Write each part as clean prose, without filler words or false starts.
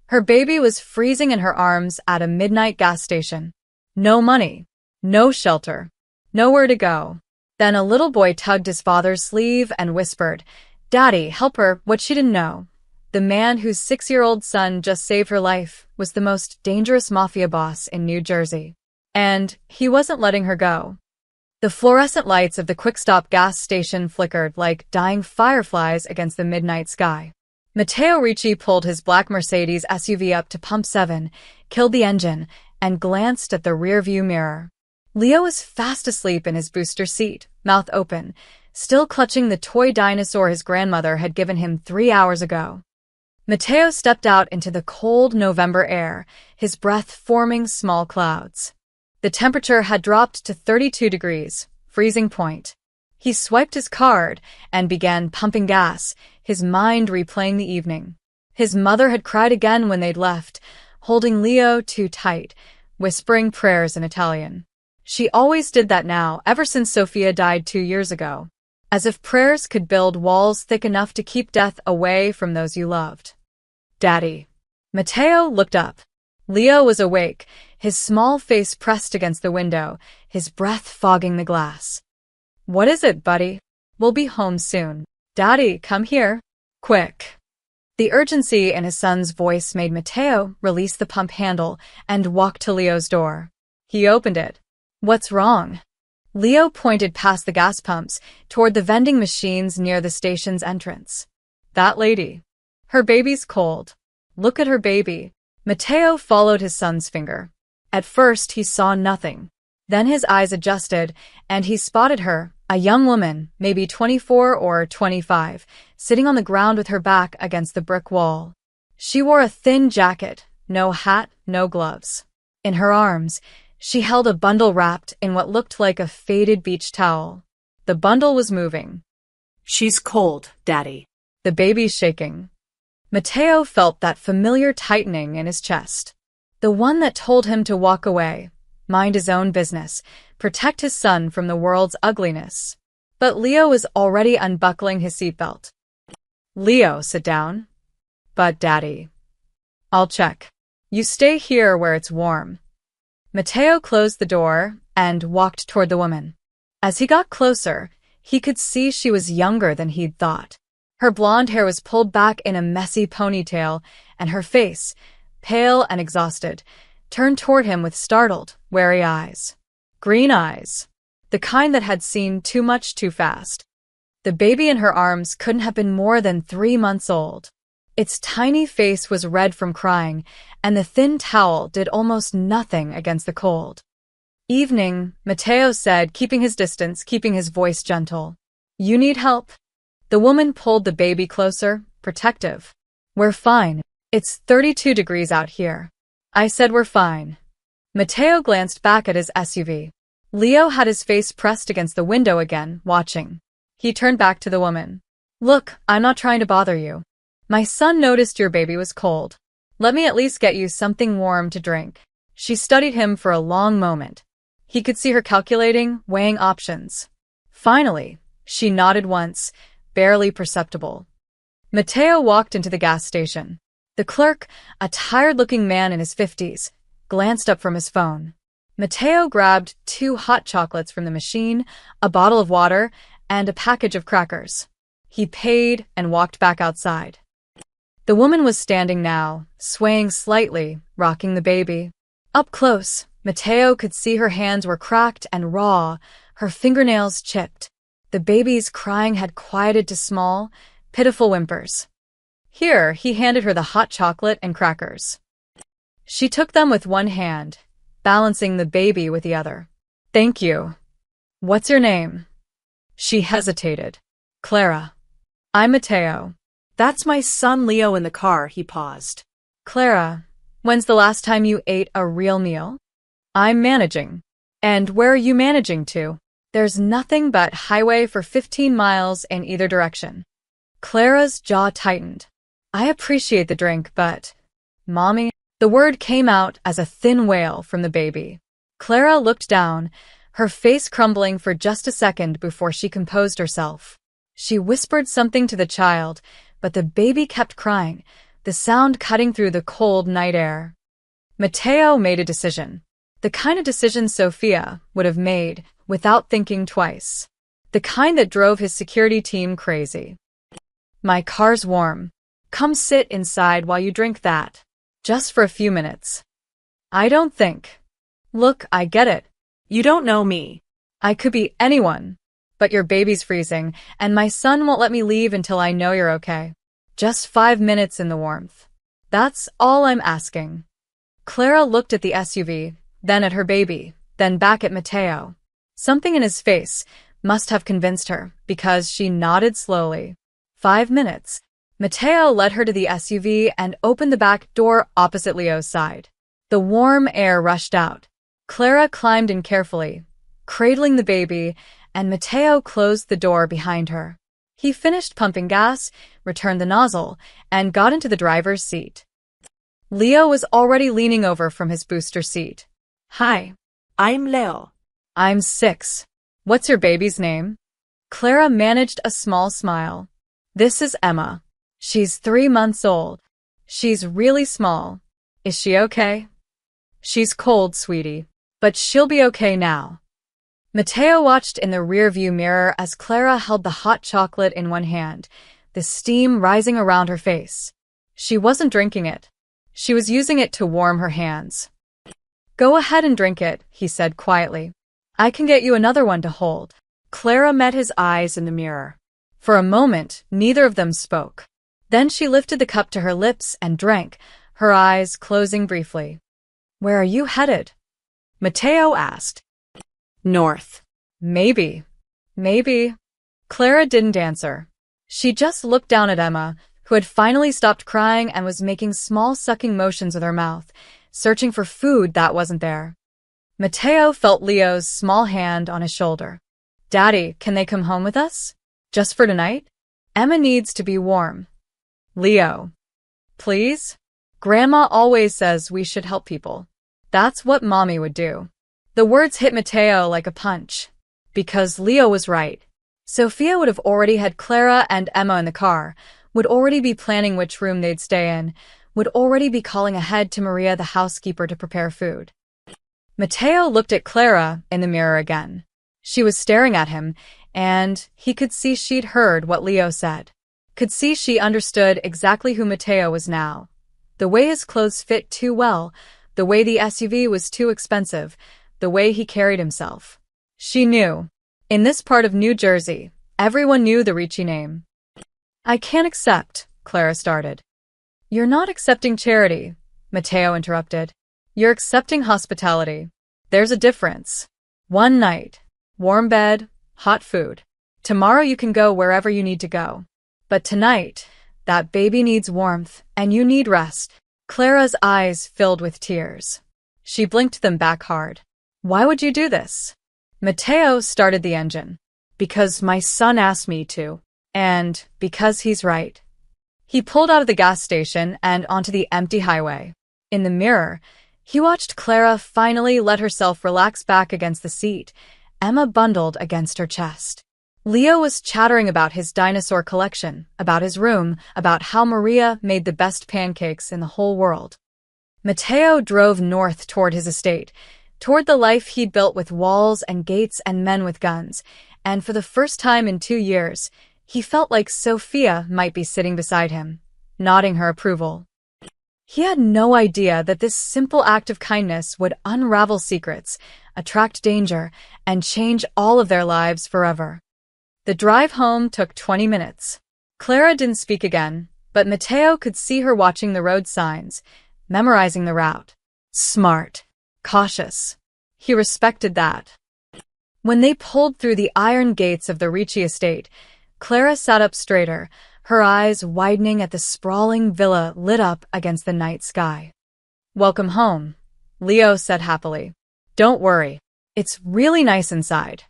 Her baby was freezing in her arms at a midnight gas station. No money, no shelter, nowhere to go. Then a little boy tugged his father's sleeve and whispered, "Daddy, help her." What she didn't know, the man whose 6-year-old son just saved her life was the most dangerous mafia boss in New Jersey. And he wasn't letting her go. The fluorescent lights of the quick-stop gas station flickered like dying fireflies against the midnight sky. Matteo Ricci pulled his black Mercedes SUV up to pump 7, killed the engine, and glanced at the rearview mirror. Leo was fast asleep in his booster seat, mouth open, still clutching the toy dinosaur his grandmother had given him 3 hours ago. Matteo stepped out into the cold November air, his breath forming small clouds. The temperature had dropped to 32 degrees, freezing point. He swiped his card and began pumping gas, his mind replaying the evening. His mother had cried again when they'd left, holding Leo too tight, whispering prayers in Italian. She always did that now, ever since Sophia died 2 years ago. As if prayers could build walls thick enough to keep death away from those you loved. "Daddy." Matteo looked up. Leo was awake, his small face pressed against the window, his breath fogging the glass. "What is it, buddy?" "We'll be home soon." "Daddy, come here. Quick." The urgency in his son's voice made Matteo release the pump handle and walk to Leo's door. He opened it. "What's wrong?" Leo pointed past the gas pumps toward the vending machines near the station's entrance. "That lady. Her baby's cold. Look at her baby." Matteo followed his son's finger. At first, he saw nothing. Then his eyes adjusted, and he spotted her, a young woman, maybe 24 or 25, sitting on the ground with her back against the brick wall. She wore a thin jacket, no hat, no gloves. In her arms, she held a bundle wrapped in what looked like a faded beach towel. The bundle was moving. "She's cold, Daddy." "The baby's shaking." Matteo felt that familiar tightening in his chest. The one that told him to walk away, mind his own business, protect his son from the world's ugliness. But Leo was already unbuckling his seatbelt. "Leo, sit down." "But, Daddy." "I'll check. You stay here where it's warm." Matteo closed the door and walked toward the woman. As he got closer, he could see she was younger than he'd thought. Her blonde hair was pulled back in a messy ponytail, and her face, pale and exhausted, turned toward him with startled, wary eyes. Green eyes. The kind that had seen too much too fast. The baby in her arms couldn't have been more than 3 months old. Its tiny face was red from crying, and the thin towel did almost nothing against the cold. "Evening," Matteo said, keeping his distance, keeping his voice gentle. "You need help?" The woman pulled the baby closer, protective. "We're fine. It's 32 degrees out here." "I said we're fine." Matteo glanced back at his SUV. Leo had his face pressed against the window again, watching. He turned back to the woman. "Look, I'm not trying to bother you. My son noticed your baby was cold. Let me at least get you something warm to drink." She studied him for a long moment. He could see her calculating, weighing options. Finally, she nodded once, barely perceptible. Matteo walked into the gas station. The clerk, a tired-looking man in his 50s, glanced up from his phone. Matteo grabbed 2 hot chocolates from the machine, a bottle of water, and a package of crackers. He paid and walked back outside. The woman was standing now, swaying slightly, rocking the baby. Up close, Matteo could see her hands were cracked and raw, her fingernails chipped. The baby's crying had quieted to small, pitiful whimpers. "Here," he handed her the hot chocolate and crackers. She took them with one hand, balancing the baby with the other. "Thank you. What's your name?" She hesitated. "Clara." "I'm Matteo." "That's my son Leo in the car," he paused. "Clara, when's the last time you ate a real meal?" "I'm managing." "And where are you managing to?" "There's nothing but highway for 15 miles in either direction." Clara's jaw tightened. "I appreciate the drink, but... Mommy..." The word came out as a thin wail from the baby. Clara looked down, her face crumbling for just a second before she composed herself. She whispered something to the child, but the baby kept crying, the sound cutting through the cold night air. Matteo made a decision. The kind of decision Sophia would have made without thinking twice. The kind that drove his security team crazy. My car's warm. Come sit inside while you drink that. Just for a few minutes. I don't think. Look, I get it. You don't know me. I could be anyone. But your baby's freezing, and my son won't let me leave until I know you're okay. Just 5 minutes in the warmth. That's all I'm asking. Clara looked at the SUV, then at her baby, then back at Matteo. Something in his face must have convinced her, because she nodded slowly. 5 minutes. Matteo led her to the SUV and opened the back door opposite Leo's side. The warm air rushed out. Clara climbed in carefully, cradling the baby, and Matteo closed the door behind her. He finished pumping gas, returned the nozzle, and got into the driver's seat. Leo was already leaning over from his booster seat. Hi. I'm Leo. I'm 6. What's your baby's name? Clara managed a small smile. This is Emma. She's 3 months old. She's really small. Is she okay? She's cold, sweetie. But she'll be okay now. Matteo watched in the rearview mirror as Clara held the hot chocolate in one hand, the steam rising around her face. She wasn't drinking it. She was using it to warm her hands. Go ahead and drink it, he said quietly. I can get you another one to hold. Clara met his eyes in the mirror. For a moment, neither of them spoke. Then she lifted the cup to her lips and drank, her eyes closing briefly. Where are you headed? Matteo asked. North. Maybe. Clara didn't answer. She just looked down at Emma, who had finally stopped crying and was making small sucking motions with her mouth, searching for food that wasn't there. Matteo felt Leo's small hand on his shoulder. Daddy, can they come home with us? Just for tonight? Emma needs to be warm. Leo. Please? Grandma always says we should help people. That's what Mommy would do. The words hit Matteo like a punch. Because Leo was right. Sophia would have already had Clara and Emma in the car, would already be planning which room they'd stay in, would already be calling ahead to Maria the housekeeper to prepare food. Matteo looked at Clara in the mirror again. She was staring at him, and he could see she'd heard what Leo said. Could see she understood exactly who Matteo was now. The way his clothes fit too well, the way the SUV was too expensive, the way he carried himself. She knew. In this part of New Jersey, everyone knew the Ricci name. I can't accept, Clara started. You're not accepting charity, Matteo interrupted. You're accepting hospitality. There's a difference. One night, warm bed, hot food. Tomorrow you can go wherever you need to go. But tonight, that baby needs warmth, and you need rest. Clara's eyes filled with tears. She blinked them back hard. Why would you do this? Matteo started the engine. Because my son asked me to. And because he's right. He pulled out of the gas station and onto the empty highway. In the mirror, he watched Clara finally let herself relax back against the seat, Emma bundled against her chest. Leo was chattering about his dinosaur collection, about his room, about how Maria made the best pancakes in the whole world. Matteo drove north toward his estate, toward the life he'd built with walls and gates and men with guns, and for the first time in 2 years, he felt like Sophia might be sitting beside him, nodding her approval. He had no idea that this simple act of kindness would unravel secrets, attract danger, and change all of their lives forever. The drive home took 20 minutes. Clara didn't speak again, but Matteo could see her watching the road signs, memorizing the route. Smart. Cautious. He respected that. When they pulled through the iron gates of the Ricci estate, Clara sat up straighter, her eyes widening at the sprawling villa lit up against the night sky. Welcome home, Leo said happily. Don't worry. It's really nice inside.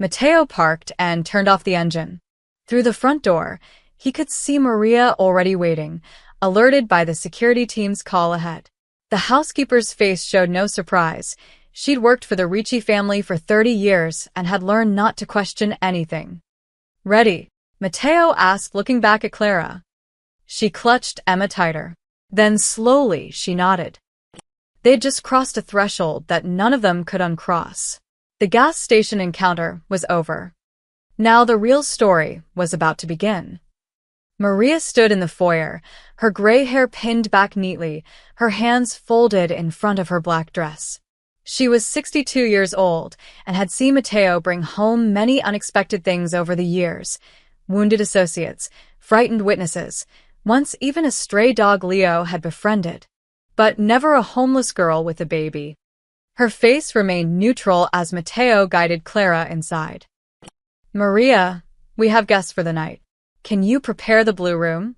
Matteo parked and turned off the engine. Through the front door, he could see Maria already waiting, alerted by the security team's call ahead. The housekeeper's face showed no surprise. She'd worked for the Ricci family for 30 years and had learned not to question anything. Ready? Matteo asked, looking back at Clara. She clutched Emma tighter. Then slowly she nodded. They'd just crossed a threshold that none of them could uncross. The gas station encounter was over. Now the real story was about to begin. Maria stood in the foyer, her gray hair pinned back neatly, her hands folded in front of her black dress. She was 62 years old and had seen Matteo bring home many unexpected things over the years. Wounded associates, frightened witnesses, once even a stray dog Leo had befriended. But never a homeless girl with a baby. Her face remained neutral as Matteo guided Clara inside. "Maria, we have guests for the night. Can you prepare the blue room?"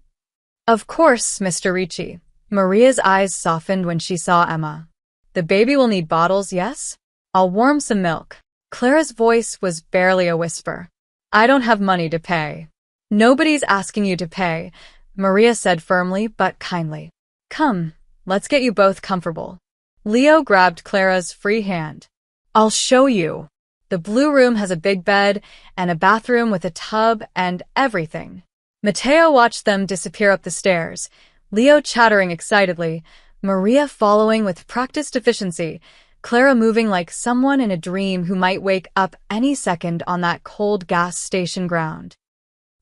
"Of course, Mr. Ricci." Maria's eyes softened when she saw Emma. "The baby will need bottles, yes? I'll warm some milk." Clara's voice was barely a whisper. "I don't have money to pay." "Nobody's asking you to pay," Maria said firmly but kindly. "Come, let's get you both comfortable." Leo grabbed Clara's free hand. "I'll show you. The blue room has a big bed and a bathroom with a tub and everything." Matteo watched them disappear up the stairs, Leo chattering excitedly, Maria following with practiced efficiency, Clara moving like someone in a dream who might wake up any second on that cold gas station ground.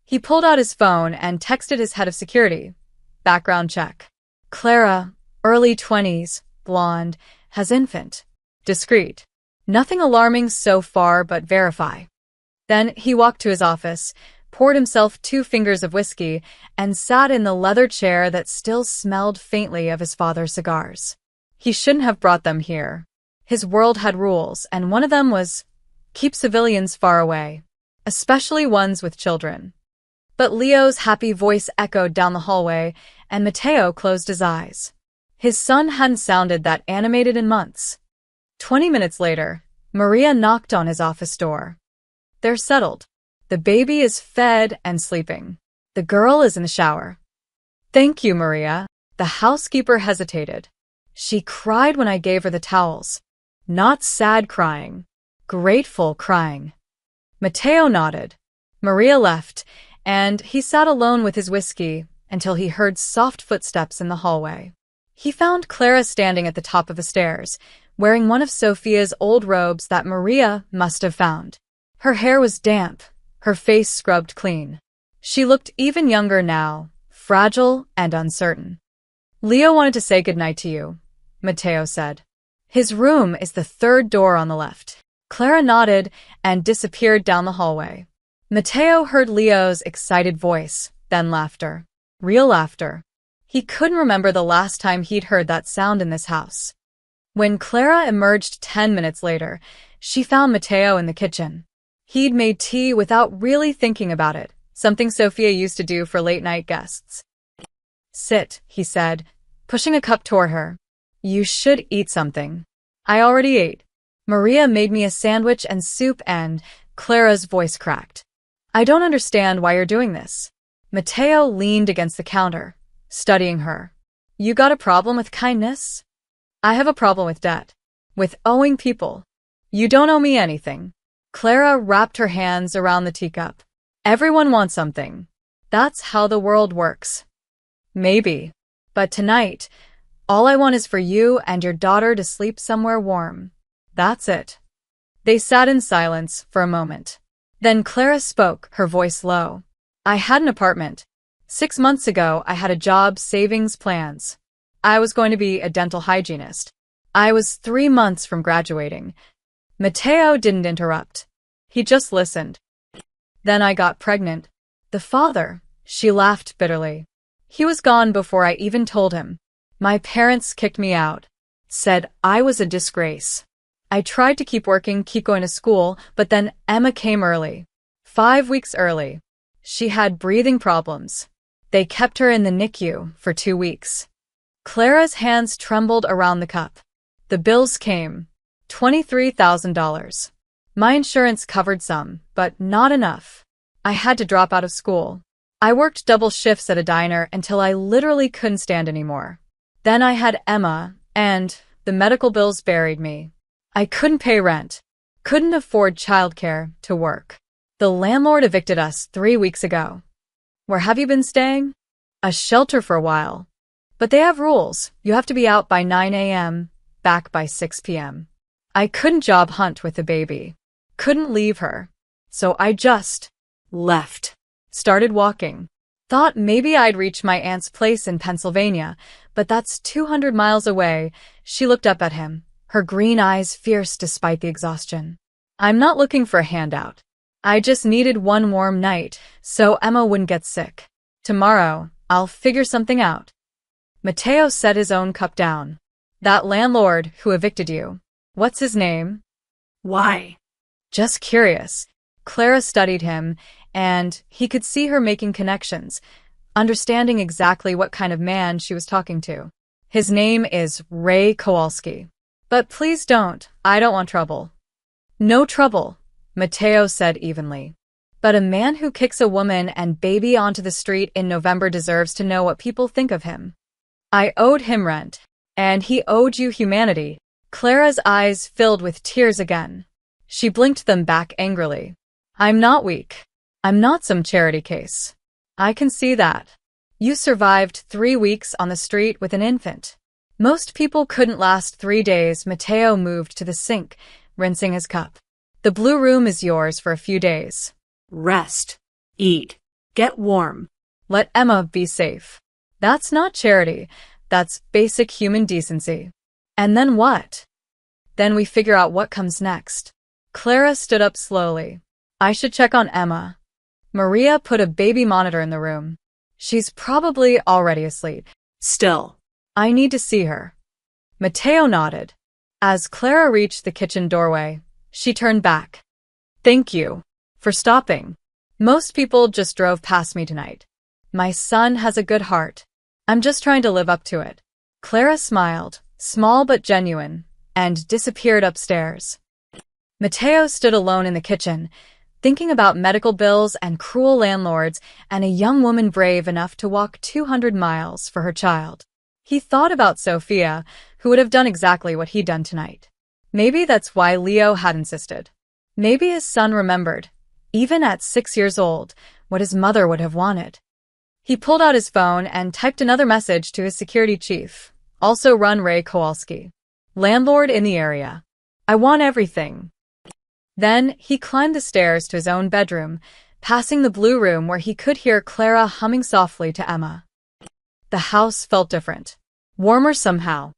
He pulled out his phone and texted his head of security. Background check. Clara, early 20s, blonde, has infant. Discreet. Nothing alarming so far, but verify. Then he walked to his office, poured himself 2 fingers of whiskey, and sat in the leather chair that still smelled faintly of his father's cigars. He shouldn't have brought them here. His world had rules, and one of them was keep civilians far away, especially ones with children. But Leo's happy voice echoed down the hallway, and Matteo closed his eyes. His son hadn't sounded that animated in months. 20 minutes later, Maria knocked on his office door. "They're settled. The baby is fed and sleeping. The girl is in the shower." "Thank you, Maria." The housekeeper hesitated. "She cried when I gave her the towels. Not sad crying. Grateful crying." Matteo nodded. Maria left, and he sat alone with his whiskey until he heard soft footsteps in the hallway. He found Clara standing at the top of the stairs, wearing one of Sophia's old robes that Maria must have found. Her hair was damp, her face scrubbed clean. She looked even younger now, fragile and uncertain. "Leo wanted to say goodnight to you," Matteo said. "His room is the 3rd door on the left." Clara nodded and disappeared down the hallway. Matteo heard Leo's excited voice, then laughter. Real laughter. He couldn't remember the last time he'd heard that sound in this house. When Clara emerged 10 minutes later, she found Matteo in the kitchen. He'd made tea without really thinking about it, something Sophia used to do for late-night guests. "Sit," he said, pushing a cup toward her. "You should eat something." "I already ate. Maria made me a sandwich and soup and..." Clara's voice cracked. "I don't understand why you're doing this." Matteo leaned against the counter, studying her. "You got a problem with kindness?" "I have a problem with debt. With owing people. You don't owe me anything." Clara wrapped her hands around the teacup. "Everyone wants something. That's how the world works." "Maybe. But tonight, all I want is for you and your daughter to sleep somewhere warm. That's it." They sat in silence for a moment. Then Clara spoke, her voice low. "I had an apartment. 6 months ago, I had a job, savings plans. I was going to be a dental hygienist. I was 3 months from graduating." Matteo didn't interrupt. He just listened. "Then I got pregnant." "The father," she laughed bitterly. "He was gone before I even told him. My parents kicked me out. Said I was a disgrace. I tried to keep working, keep going to school, but then Emma came early. 5 weeks early. She had breathing problems. They kept her in the NICU for 2 weeks." Clara's hands trembled around the cup. The bills came. $23,000. My insurance covered some, but not enough. I had to drop out of school. I worked double shifts at a diner until I literally couldn't stand anymore. Then I had Emma, and the medical bills buried me. I couldn't pay rent, couldn't afford childcare to work. The landlord evicted us 3 weeks ago. Where have you been staying? A shelter for a while. But they have rules. You have to be out by 9 a.m., back by 6 p.m. I couldn't job hunt with the baby. Couldn't leave her. So I just Left. started walking. Thought maybe I'd reach my aunt's place in Pennsylvania, but that's 200 miles away. She looked up at him, her green eyes fierce despite the exhaustion. I'm not looking for a handout. I just needed one warm night, so Emma wouldn't get sick. Tomorrow, I'll figure something out. Mateo set his own cup down. That landlord who evicted you. What's his name? Why? Just curious. Clara studied him, and he could see her making connections, understanding exactly what kind of man she was talking to. His name is Ray Kowalski. But please don't. I don't want trouble. No trouble, Mateo said evenly. But a man who kicks a woman and baby onto the street in November deserves to know what people think of him. I owed him rent, and he owed you humanity. Clara's eyes filled with tears again. She blinked them back angrily. I'm not weak. I'm not some charity case. I can see that. You survived 3 weeks on the street with an infant. Most people couldn't last 3 days. Mateo moved to the sink, rinsing his cup. The blue room is yours for a few days. Rest. Eat. Get warm. Let Emma be safe. That's not charity. That's basic human decency. And then what? Then we figure out what comes next. Clara stood up slowly. I should check on Emma. Maria put a baby monitor in the room. She's probably already asleep. Still. I need to see her. Mateo nodded. As Clara reached the kitchen doorway, she turned back. Thank you for stopping. Most people just drove past me tonight. My son has a good heart. I'm just trying to live up to it. Clara smiled, small but genuine, and disappeared upstairs. Mateo stood alone in the kitchen, thinking about medical bills and cruel landlords and a young woman brave enough to walk 200 miles for her child. He thought about Sophia, who would have done exactly what he'd done tonight. Maybe that's why Leo had insisted. Maybe his son remembered, even at 6 years old, what his mother would have wanted. He pulled out his phone and typed another message to his security chief, also run Ray Kowalski. Landlord in the area. I want everything. Then he climbed the stairs to his own bedroom, passing the blue room where he could hear Clara humming softly to Emma. The house felt different. Warmer somehow.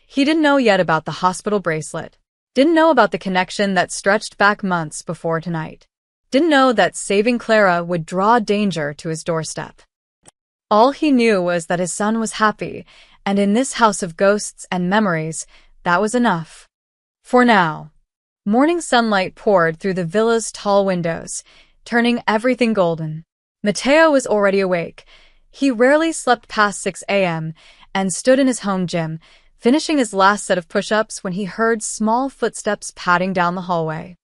He didn't know yet about the hospital bracelet. Didn't know about the connection that stretched back months before tonight. Didn't know that saving Clara would draw danger to his doorstep. All he knew was that his son was happy, and in this house of ghosts and memories, that was enough. For now. Morning sunlight poured through the villa's tall windows, turning everything golden. Mateo was already awake. He rarely slept past 6 a.m. and stood in his home gym, finishing his last set of push-ups when he heard small footsteps padding down the hallway.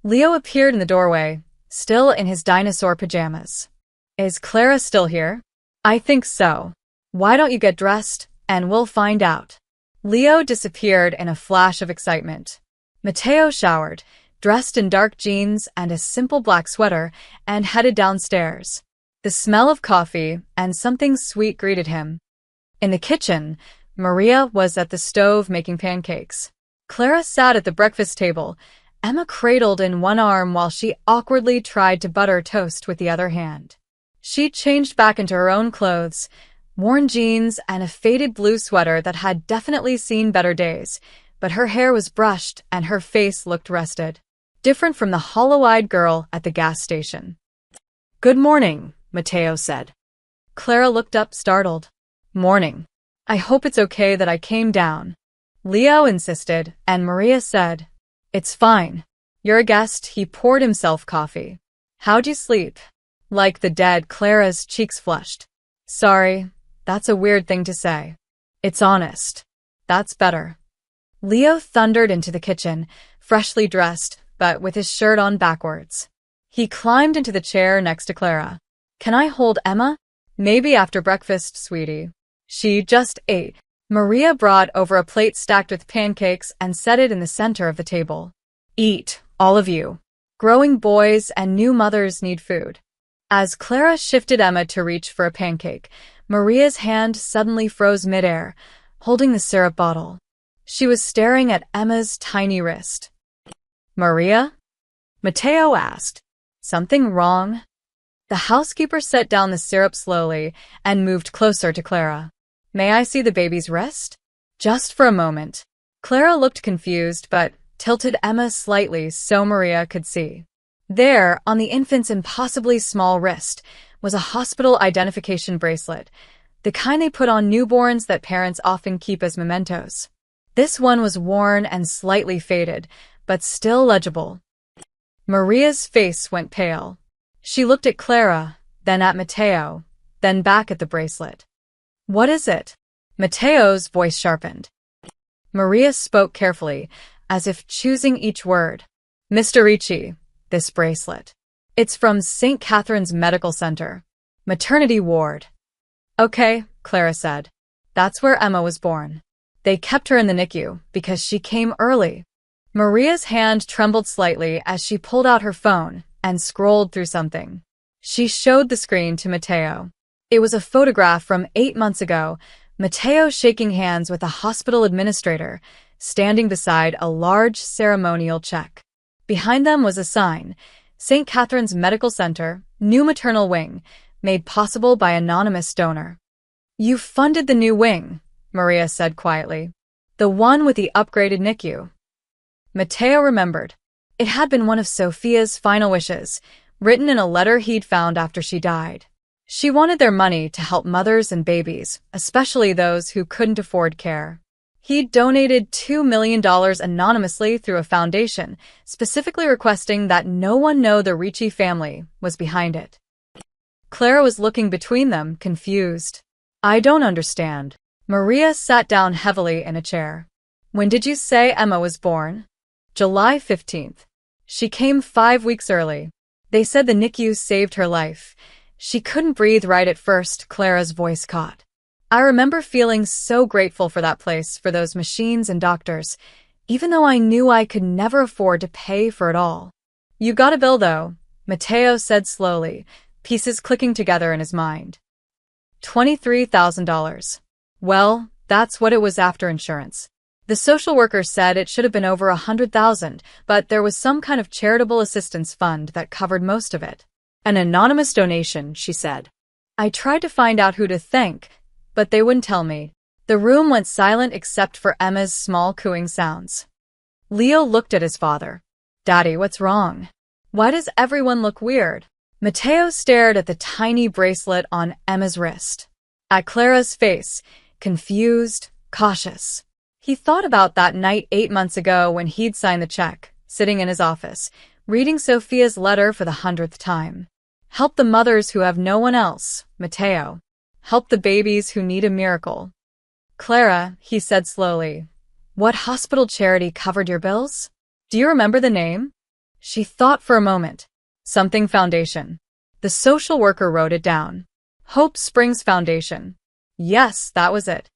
Leo appeared in the doorway, still in his dinosaur pajamas. Is Clara still here? I think so. Why don't you get dressed, and we'll find out. Leo disappeared in a flash of excitement. Mateo showered, dressed in dark jeans and a simple black sweater, and headed downstairs. The smell of coffee and something sweet greeted him. In the kitchen, Maria was at the stove making pancakes. Clara sat at the breakfast table, Emma cradled in one arm while she awkwardly tried to butter toast with the other hand. She changed back into her own clothes, worn jeans and a faded blue sweater that had definitely seen better days, but her hair was brushed and her face looked rested, different from the hollow-eyed girl at the gas station. Good morning, Mateo said. Clara looked up startled. Morning. I hope it's okay that I came down. Leo insisted, and Maria said, It's fine. You're a guest. He poured himself coffee. How'd you sleep? Like the dead. Clara's cheeks flushed. Sorry, that's a weird thing to say. It's honest. That's better. Leo thundered into the kitchen, freshly dressed, but with his shirt on backwards. He climbed into the chair next to Clara. Can I hold Emma? Maybe after breakfast, sweetie. She just ate. Maria brought over a plate stacked with pancakes and set it in the center of the table. Eat, all of you. Growing boys and new mothers need food. As Clara shifted Emma to reach for a pancake, Maria's hand suddenly froze midair, holding the syrup bottle. She was staring at Emma's tiny wrist. "Maria?" Mateo asked. "Something wrong?" The housekeeper set down the syrup slowly and moved closer to Clara. "May I see the baby's wrist?" Just for a moment. Clara looked confused but tilted Emma slightly so Maria could see. There, on the infant's impossibly small wrist, was a hospital identification bracelet, the kind they put on newborns that parents often keep as mementos. This one was worn and slightly faded, but still legible. Maria's face went pale. She looked at Clara, then at Mateo, then back at the bracelet. "What is it?" Mateo's voice sharpened. Maria spoke carefully, as if choosing each word. "Mr. Ricci, this bracelet. It's from St. Catherine's Medical Center. Maternity ward." "Okay," Clara said. "That's where Emma was born. They kept her in the NICU because she came early." Maria's hand trembled slightly as she pulled out her phone and scrolled through something. She showed the screen to Mateo. It was a photograph from 8 months ago, Mateo shaking hands with a hospital administrator, standing beside a large ceremonial check. Behind them was a sign, St. Catherine's Medical Center, New Maternal Wing, made possible by anonymous donor. "You funded the new wing," Maria said quietly. "The one with the upgraded NICU." Mateo remembered. It had been one of Sophia's final wishes, written in a letter he'd found after she died. She wanted their money to help mothers and babies, especially those who couldn't afford care. He'd donated $2 million anonymously through a foundation, specifically requesting that no one know the Ricci family was behind it. Clara was looking between them, confused. "I don't understand." Maria sat down heavily in a chair. "When did you say Emma was born?" "July 15th. She came 5 weeks early. They said the NICU saved her life. She couldn't breathe right at first," Clara's voice caught. "I remember feeling so grateful for that place, for those machines and doctors, even though I knew I could never afford to pay for it all." "You got a bill, though," Mateo said slowly, pieces clicking together in his mind. $23,000. Well, that's what it was after insurance. The social worker said it should have been over 100,000, but there was some kind of charitable assistance fund that covered most of it. "An anonymous donation," she said. "I tried to find out who to thank, but they wouldn't tell me." The room went silent except for Emma's small cooing sounds. Leo looked at his father. "Daddy, what's wrong? Why does everyone look weird?" Mateo stared at the tiny bracelet on Emma's wrist. At Clara's face, confused, cautious. He thought about that night 8 months ago when he'd signed the check, sitting in his office, reading Sophia's letter for the 100th time. "Help the mothers who have no one else, Mateo. Help the babies who need a miracle." "Clara," he said slowly, "what hospital charity covered your bills? Do you remember the name?" She thought for a moment. "Something Foundation." The social worker wrote it down. "Hope Springs Foundation." Yes, that was it.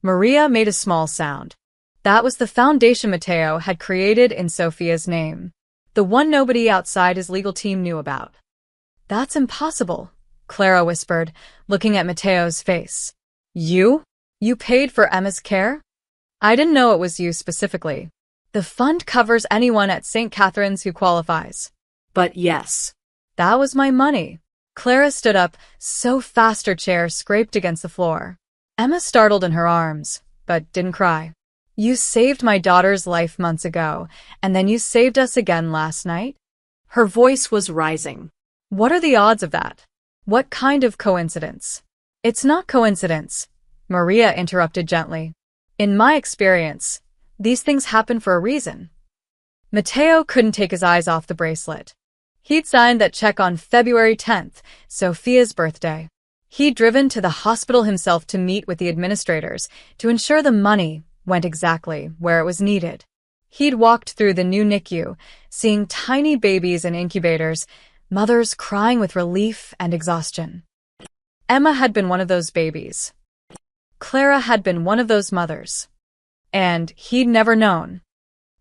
Maria made a small sound. That was the foundation Mateo had created in Sophia's name. The one nobody outside his legal team knew about. "That's impossible," Clara whispered, looking at Mateo's face. "You? You paid for Emma's care?" "I didn't know it was you specifically. The fund covers anyone at St. Catherine's who qualifies." "But yes." "That was my money." Clara stood up, so fast her chair scraped against the floor. Emma startled in her arms, but didn't cry. "You saved my daughter's life months ago, and then you saved us again last night?" Her voice was rising. "What are the odds of that? What kind of coincidence?" "It's not coincidence," Maria interrupted gently. "In my experience, these things happen for a reason." Mateo couldn't take his eyes off the bracelet. He'd signed that check on February 10th, Sophia's birthday. He'd driven to the hospital himself to meet with the administrators to ensure the money went exactly where it was needed. He'd walked through the new NICU, seeing tiny babies in incubators, mothers crying with relief and exhaustion. Emma had been one of those babies. Clara had been one of those mothers. And he'd never known.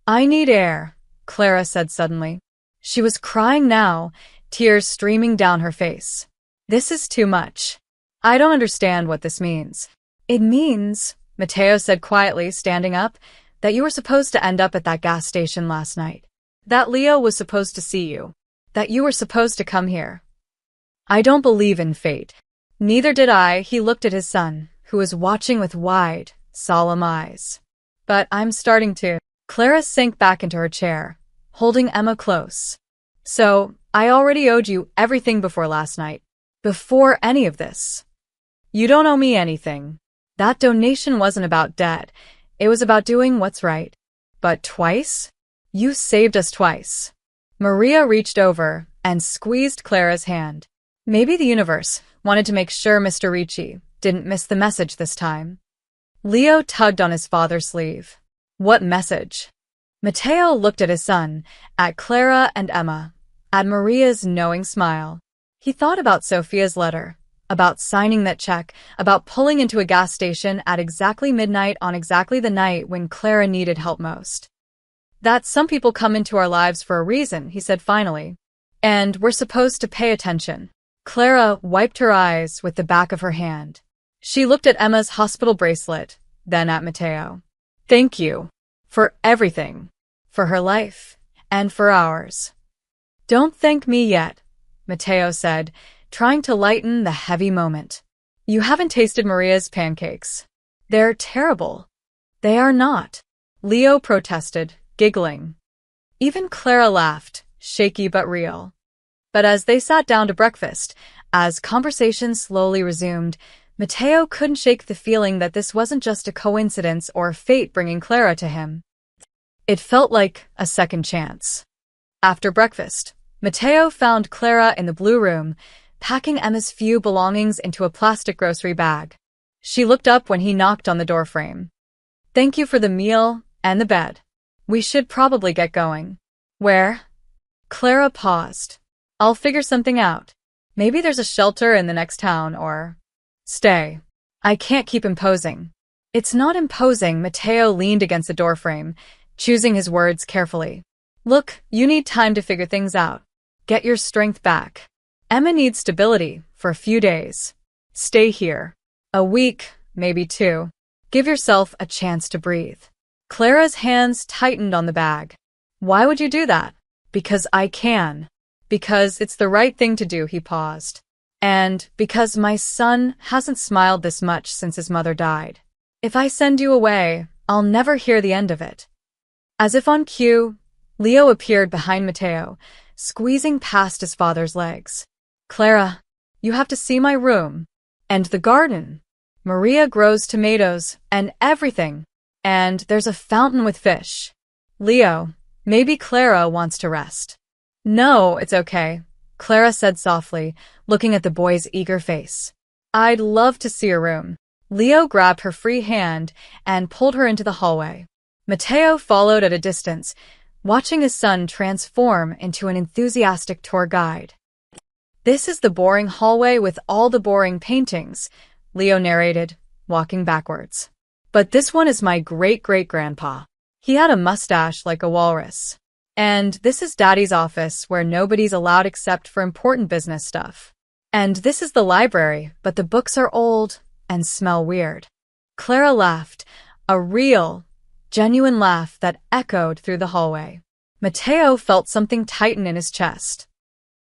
"I need air," Clara said suddenly. She was crying now, tears streaming down her face. "This is too much." I don't understand what this means. It means, Mateo said quietly, standing up, that you were supposed to end up at that gas station last night. That Leo was supposed to see you. That you were supposed to come here. I don't believe in fate. Neither did I. He looked at his son, who was watching with wide, solemn eyes. But I'm starting to. Clara sank back into her chair, holding Emma close. So, I already owed you everything before last night. Before any of this. You don't owe me anything. That donation wasn't about debt. It was about doing what's right. But twice? You saved us twice. Maria reached over and squeezed Clara's hand. Maybe the universe wanted to make sure Mr. Ricci didn't miss the message this time. Leo tugged on his father's sleeve. What message? Mateo looked at his son, at Clara and Emma, at Maria's knowing smile. He thought about Sophia's letter, about signing that check, about pulling into a gas station at exactly midnight on exactly the night when Clara needed help most. That some people come into our lives for a reason, he said finally. And we're supposed to pay attention. Clara wiped her eyes with the back of her hand. She looked at Emma's hospital bracelet, then at Mateo. Thank you. For everything. For her life. And for ours. Don't thank me yet, Mateo said, trying to lighten the heavy moment. You haven't tasted Maria's pancakes. They're terrible. They are not. Leo protested, giggling. Even Clara laughed, shaky but real. But as they sat down to breakfast, as conversation slowly resumed, Mateo couldn't shake the feeling that this wasn't just a coincidence or fate bringing Clara to him. It felt like a second chance. After breakfast, Mateo found Clara in the blue room, packing Emma's few belongings into a plastic grocery bag. She looked up when he knocked on the doorframe. Thank you for the meal and the bed. We should probably get going. Where? Clara paused. I'll figure something out. Maybe there's a shelter in the next town or... Stay. I can't keep imposing. It's not imposing. Mateo leaned against the doorframe, choosing his words carefully. Look, you need time to figure things out. Get your strength back. Emma needs stability for a few days. Stay here. A week, maybe 2. Give yourself a chance to breathe. Clara's hands tightened on the bag. Why would you do that? Because I can. Because it's the right thing to do, he paused. And because my son hasn't smiled this much since his mother died. If I send you away, I'll never hear the end of it. As if on cue, Leo appeared behind Mateo, squeezing past his father's legs. Clara, you have to see my room. And the garden. Maria grows tomatoes and everything. And there's a fountain with fish. Leo, maybe Clara wants to rest. No, it's okay, Clara said softly, looking at the boy's eager face. I'd love to see your room. Leo grabbed her free hand and pulled her into the hallway. Mateo followed at a distance, watching his son transform into an enthusiastic tour guide. This is the boring hallway with all the boring paintings, Leo narrated, walking backwards. But this one is my great-great-grandpa. He had a mustache like a walrus. And this is Daddy's office where nobody's allowed except for important business stuff. And this is the library, but the books are old and smell weird. Clara laughed, a real, genuine laugh that echoed through the hallway. Mateo felt something tighten in his chest.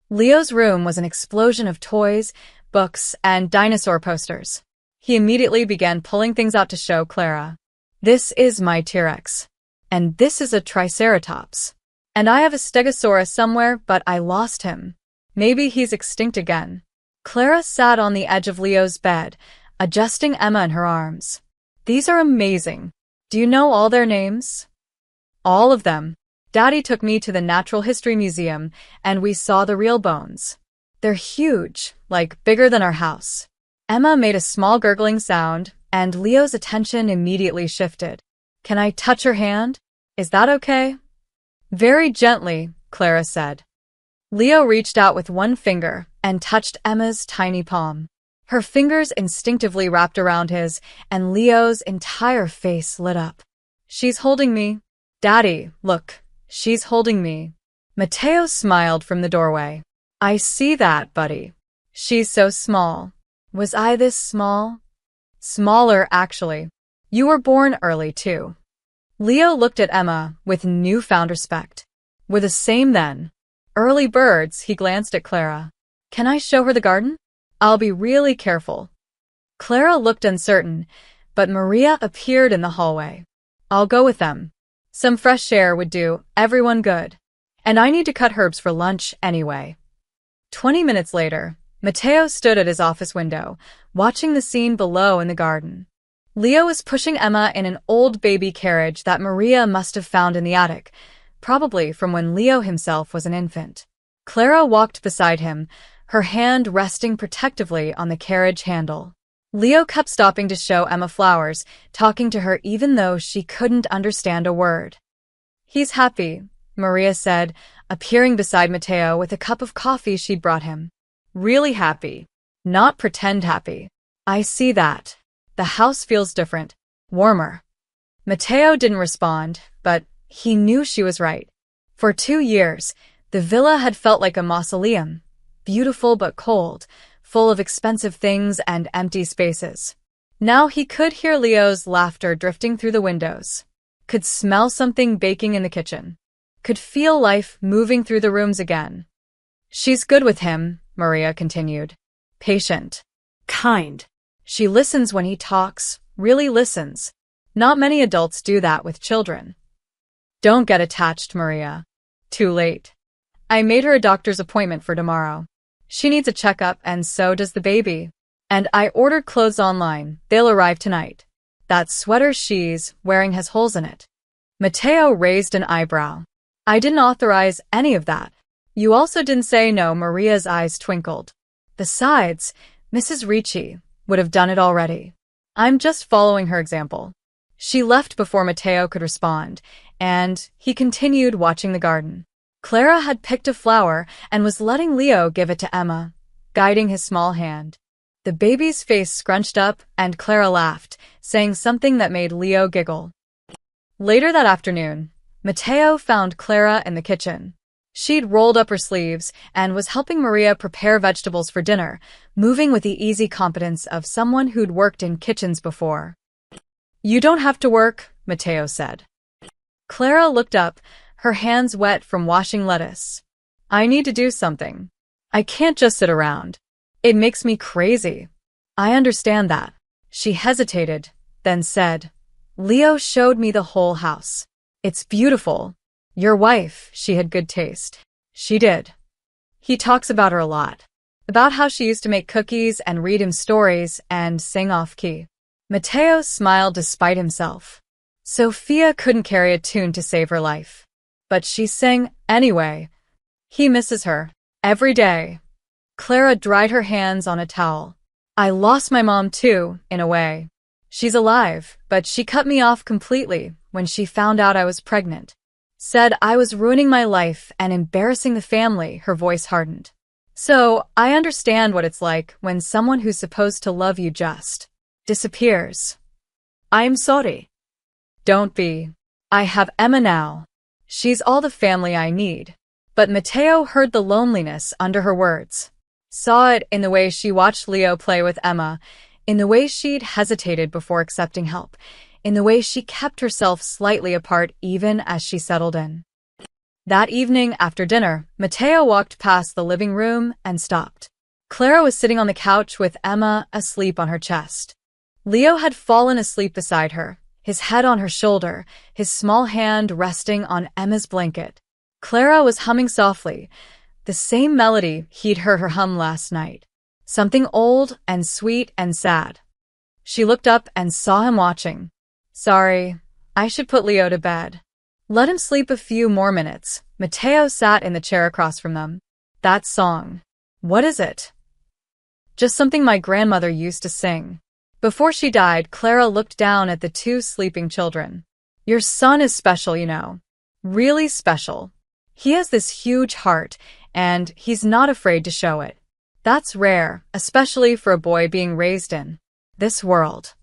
Leo's room was an explosion of toys, books, and dinosaur posters. He immediately began pulling things out to show Clara. This is my T-Rex. And this is a Triceratops. And I have a Stegosaurus somewhere, but I lost him. Maybe he's extinct again. Clara sat on the edge of Leo's bed, adjusting Emma in her arms. These are amazing. Do you know all their names? All of them. Daddy took me to the Natural History Museum, and we saw the real bones. They're huge, like bigger than our house. Emma made a small gurgling sound, and Leo's attention immediately shifted. Can I touch her hand? Is that okay? Very gently, Clara said. Leo reached out with one finger and touched Emma's tiny palm. Her fingers instinctively wrapped around his, and Leo's entire face lit up. She's holding me. Daddy, look, she's holding me. Mateo smiled from the doorway. I see that, buddy. She's so small. Was I this small? Smaller, actually. You were born early, too. Leo looked at Emma with newfound respect. We're the same then. Early birds, he glanced at Clara. Can I show her the garden? I'll be really careful. Clara looked uncertain, but Maria appeared in the hallway. I'll go with them. Some fresh air would do everyone good. And I need to cut herbs for lunch anyway. 20 minutes later, Matteo stood at his office window, watching the scene below in the garden. Leo was pushing Emma in an old baby carriage that Maria must have found in the attic, probably from when Leo himself was an infant. Clara walked beside him, her hand resting protectively on the carriage handle. Leo kept stopping to show Emma flowers, talking to her even though she couldn't understand a word. He's happy, Maria said, appearing beside Matteo with a cup of coffee she'd brought him. Really happy. Not pretend happy. I see that. The house feels different, warmer. Matteo didn't respond, but he knew she was right. For 2 years, the villa had felt like a mausoleum, beautiful but cold, full of expensive things and empty spaces. Now he could hear Leo's laughter drifting through the windows, could smell something baking in the kitchen, could feel life moving through the rooms again. She's good with him, Maria continued. Patient. Kind. She listens when he talks, really listens. Not many adults do that with children. Don't get attached, Maria. Too late. I made her a doctor's appointment for tomorrow. She needs a checkup and so does the baby. And I ordered clothes online. They'll arrive tonight. That sweater she's wearing has holes in it. Matteo raised an eyebrow. I didn't authorize any of that. You also didn't say no. Maria's eyes twinkled. Besides, Mrs. Ricci would have done it already. I'm just following her example. She left before Matteo could respond, and he continued watching the garden. Clara had picked a flower and was letting Leo give it to Emma, guiding his small hand. The baby's face scrunched up and Clara laughed, saying something that made Leo giggle. Later that afternoon, Matteo found Clara in the kitchen. She'd rolled up her sleeves and was helping Maria prepare vegetables for dinner, moving with the easy competence of someone who'd worked in kitchens before. You don't have to work, Matteo said. Clara looked up, her hands wet from washing lettuce. I need to do something. I can't just sit around. It makes me crazy. I understand that. She hesitated, then said, Leo showed me the whole house. It's beautiful. Your wife, she had good taste. She did. He talks about her a lot. About how she used to make cookies and read him stories and sing off-key. Matteo smiled despite himself. Sophia couldn't carry a tune to save her life. But she sang anyway. He misses her. Every day. Clara dried her hands on a towel. I lost my mom too, in a way. She's alive, but she cut me off completely when she found out I was pregnant. Said I was ruining my life and embarrassing the family, her voice hardened. So, I understand what it's like when someone who's supposed to love you just disappears. I'm sorry. Don't be. I have Emma now. She's all the family I need. But Matteo heard the loneliness under her words. Saw it in the way she watched Leo play with Emma, in the way she'd hesitated before accepting help, in the way she kept herself slightly apart even as she settled in. That evening after dinner, Matteo walked past the living room and stopped. Clara was sitting on the couch with Emma asleep on her chest. Leo had fallen asleep beside her, his head on her shoulder, his small hand resting on Emma's blanket. Clara was humming softly, the same melody he'd heard her hum last night. Something old and sweet and sad. She looked up and saw him watching. Sorry, I should put Leo to bed. Let him sleep a few more minutes. Matteo sat in the chair across from them. That song. What is it? Just something my grandmother used to sing. Before she died, Clara looked down at the 2 sleeping children. Your son is special, you know. Really special. He has this huge heart, and he's not afraid to show it. That's rare, especially for a boy being raised in this world.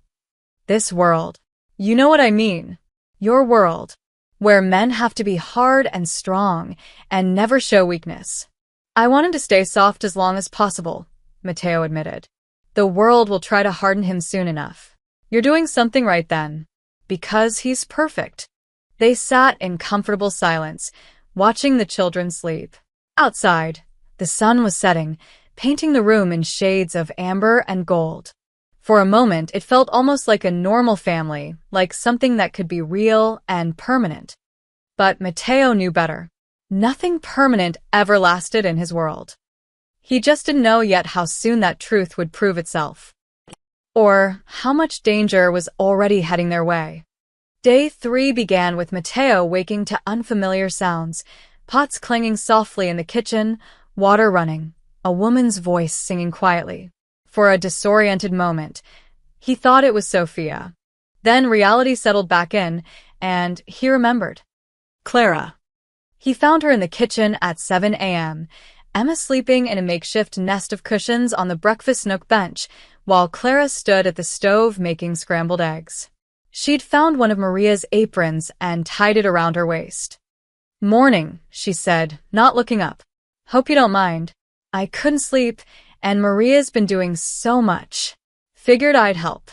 This world. You know what I mean. Your world. Where men have to be hard and strong and never show weakness. I wanted to stay soft as long as possible, Matteo admitted. The world will try to harden him soon enough. You're doing something right then. Because he's perfect. They sat in comfortable silence, watching the children sleep. Outside, the sun was setting, painting the room in shades of amber and gold. For a moment, it felt almost like a normal family, like something that could be real and permanent. But Matteo knew better. Nothing permanent ever lasted in his world. He just didn't know yet how soon that truth would prove itself. Or how much danger was already heading their way. Day 3 began with Matteo waking to unfamiliar sounds, pots clanging softly in the kitchen, water running, a woman's voice singing quietly. For a disoriented moment, he thought it was Sophia. Then reality settled back in, and he remembered. Clara. He found her in the kitchen at 7 a.m., Emma sleeping in a makeshift nest of cushions on the breakfast nook bench, while Clara stood at the stove making scrambled eggs. She'd found one of Maria's aprons and tied it around her waist. "Morning," she said, not looking up. "Hope you don't mind. I couldn't sleep, and Maria's been doing so much. Figured I'd help.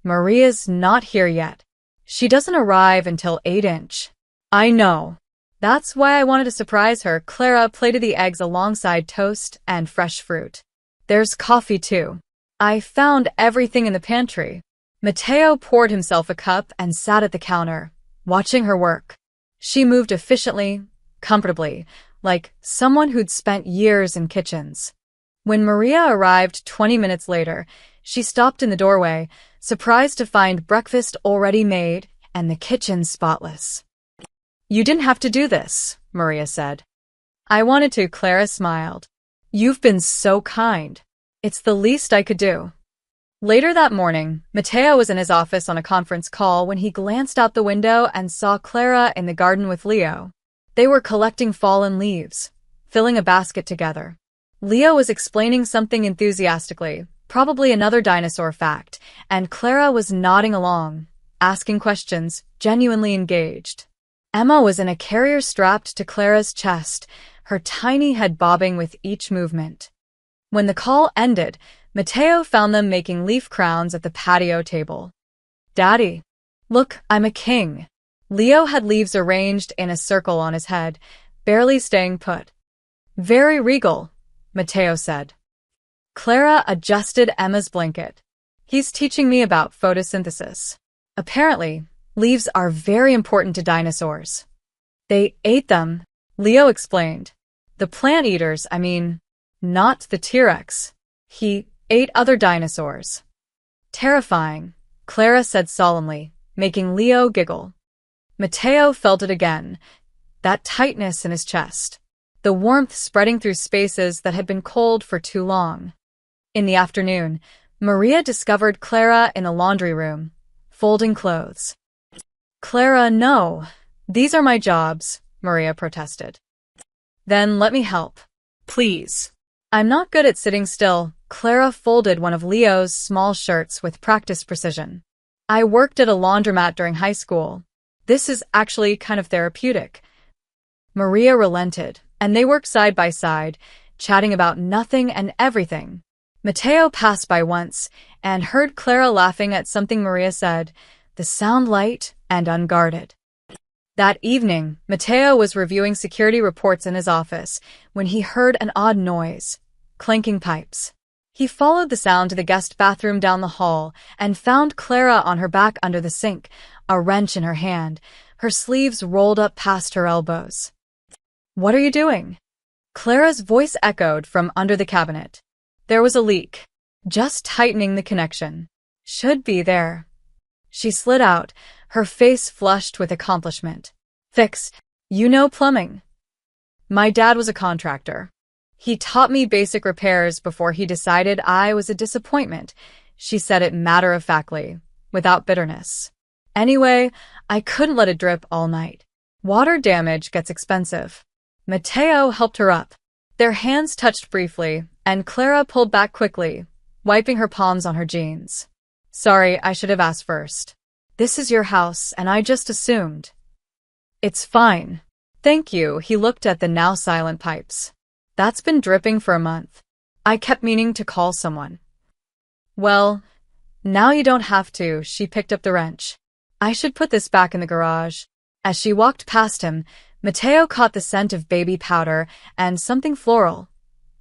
Maria's not here yet. She doesn't arrive until 8-inch. I know. That's why I wanted to surprise her." Clara plated the eggs alongside toast and fresh fruit. "There's coffee, too. I found everything in the pantry." Matteo poured himself a cup and sat at the counter, watching her work. She moved efficiently, comfortably, like someone who'd spent years in kitchens. When Maria arrived 20 minutes later, she stopped in the doorway, surprised to find breakfast already made and the kitchen spotless. "You didn't have to do this," Maria said. "I wanted to," Clara smiled. "You've been so kind. It's the least I could do." Later that morning, Matteo was in his office on a conference call when he glanced out the window and saw Clara in the garden with Leo. They were collecting fallen leaves, filling a basket together. Leo was explaining something enthusiastically, probably another dinosaur fact, and Clara was nodding along, asking questions, genuinely engaged. Emma was in a carrier strapped to Clara's chest, her tiny head bobbing with each movement. When the call ended, Matteo found them making leaf crowns at the patio table. "Daddy, look, I'm a king." Leo had leaves arranged in a circle on his head, barely staying put. "Very regal," Matteo said. Clara adjusted Emma's blanket. "He's teaching me about photosynthesis. Apparently, leaves are very important to dinosaurs. They ate them," Leo explained. "The plant eaters, I mean, not the T-Rex. He ate other dinosaurs." "Terrifying," Clara said solemnly, making Leo giggle. Matteo felt it again, that tightness in his chest, the warmth spreading through spaces that had been cold for too long. In the afternoon, Maria discovered Clara in the laundry room, folding clothes. "Clara, no. These are my jobs," Maria protested. "Then let me help." Please. "I'm not good at sitting still." Clara folded one of Leo's small shirts with practiced precision. "I worked at a laundromat during high school. This is actually kind of therapeutic." Maria relented, and they worked side by side, chatting about nothing and everything. Matteo passed by once and heard Clara laughing at something Maria said, the sound light and unguarded. That evening, Matteo was reviewing security reports in his office when he heard an odd noise, clanking pipes. He followed the sound to the guest bathroom down the hall and found Clara on her back under the sink, a wrench in her hand, her sleeves rolled up past her elbows. "What are you doing?" Clara's voice echoed from under the cabinet. "There was a leak. Just tightening the connection. Should be there." She slid out, her face flushed with accomplishment. "Fixed. You know plumbing." "My dad was a contractor. He taught me basic repairs before he decided I was a disappointment," she said it matter-of-factly, without bitterness. "Anyway, I couldn't let it drip all night. Water damage gets expensive." Matteo helped her up. Their hands touched briefly, and Clara pulled back quickly, wiping her palms on her jeans. "Sorry, I should have asked first. This is your house, and I just assumed." "It's fine. Thank you." He looked at the now silent pipes. "That's been dripping for a month. I kept meaning to call someone." Well, now you don't have to, she picked up the wrench. I should put this back in the garage. As she walked past him, Mateo caught the scent of baby powder and something floral,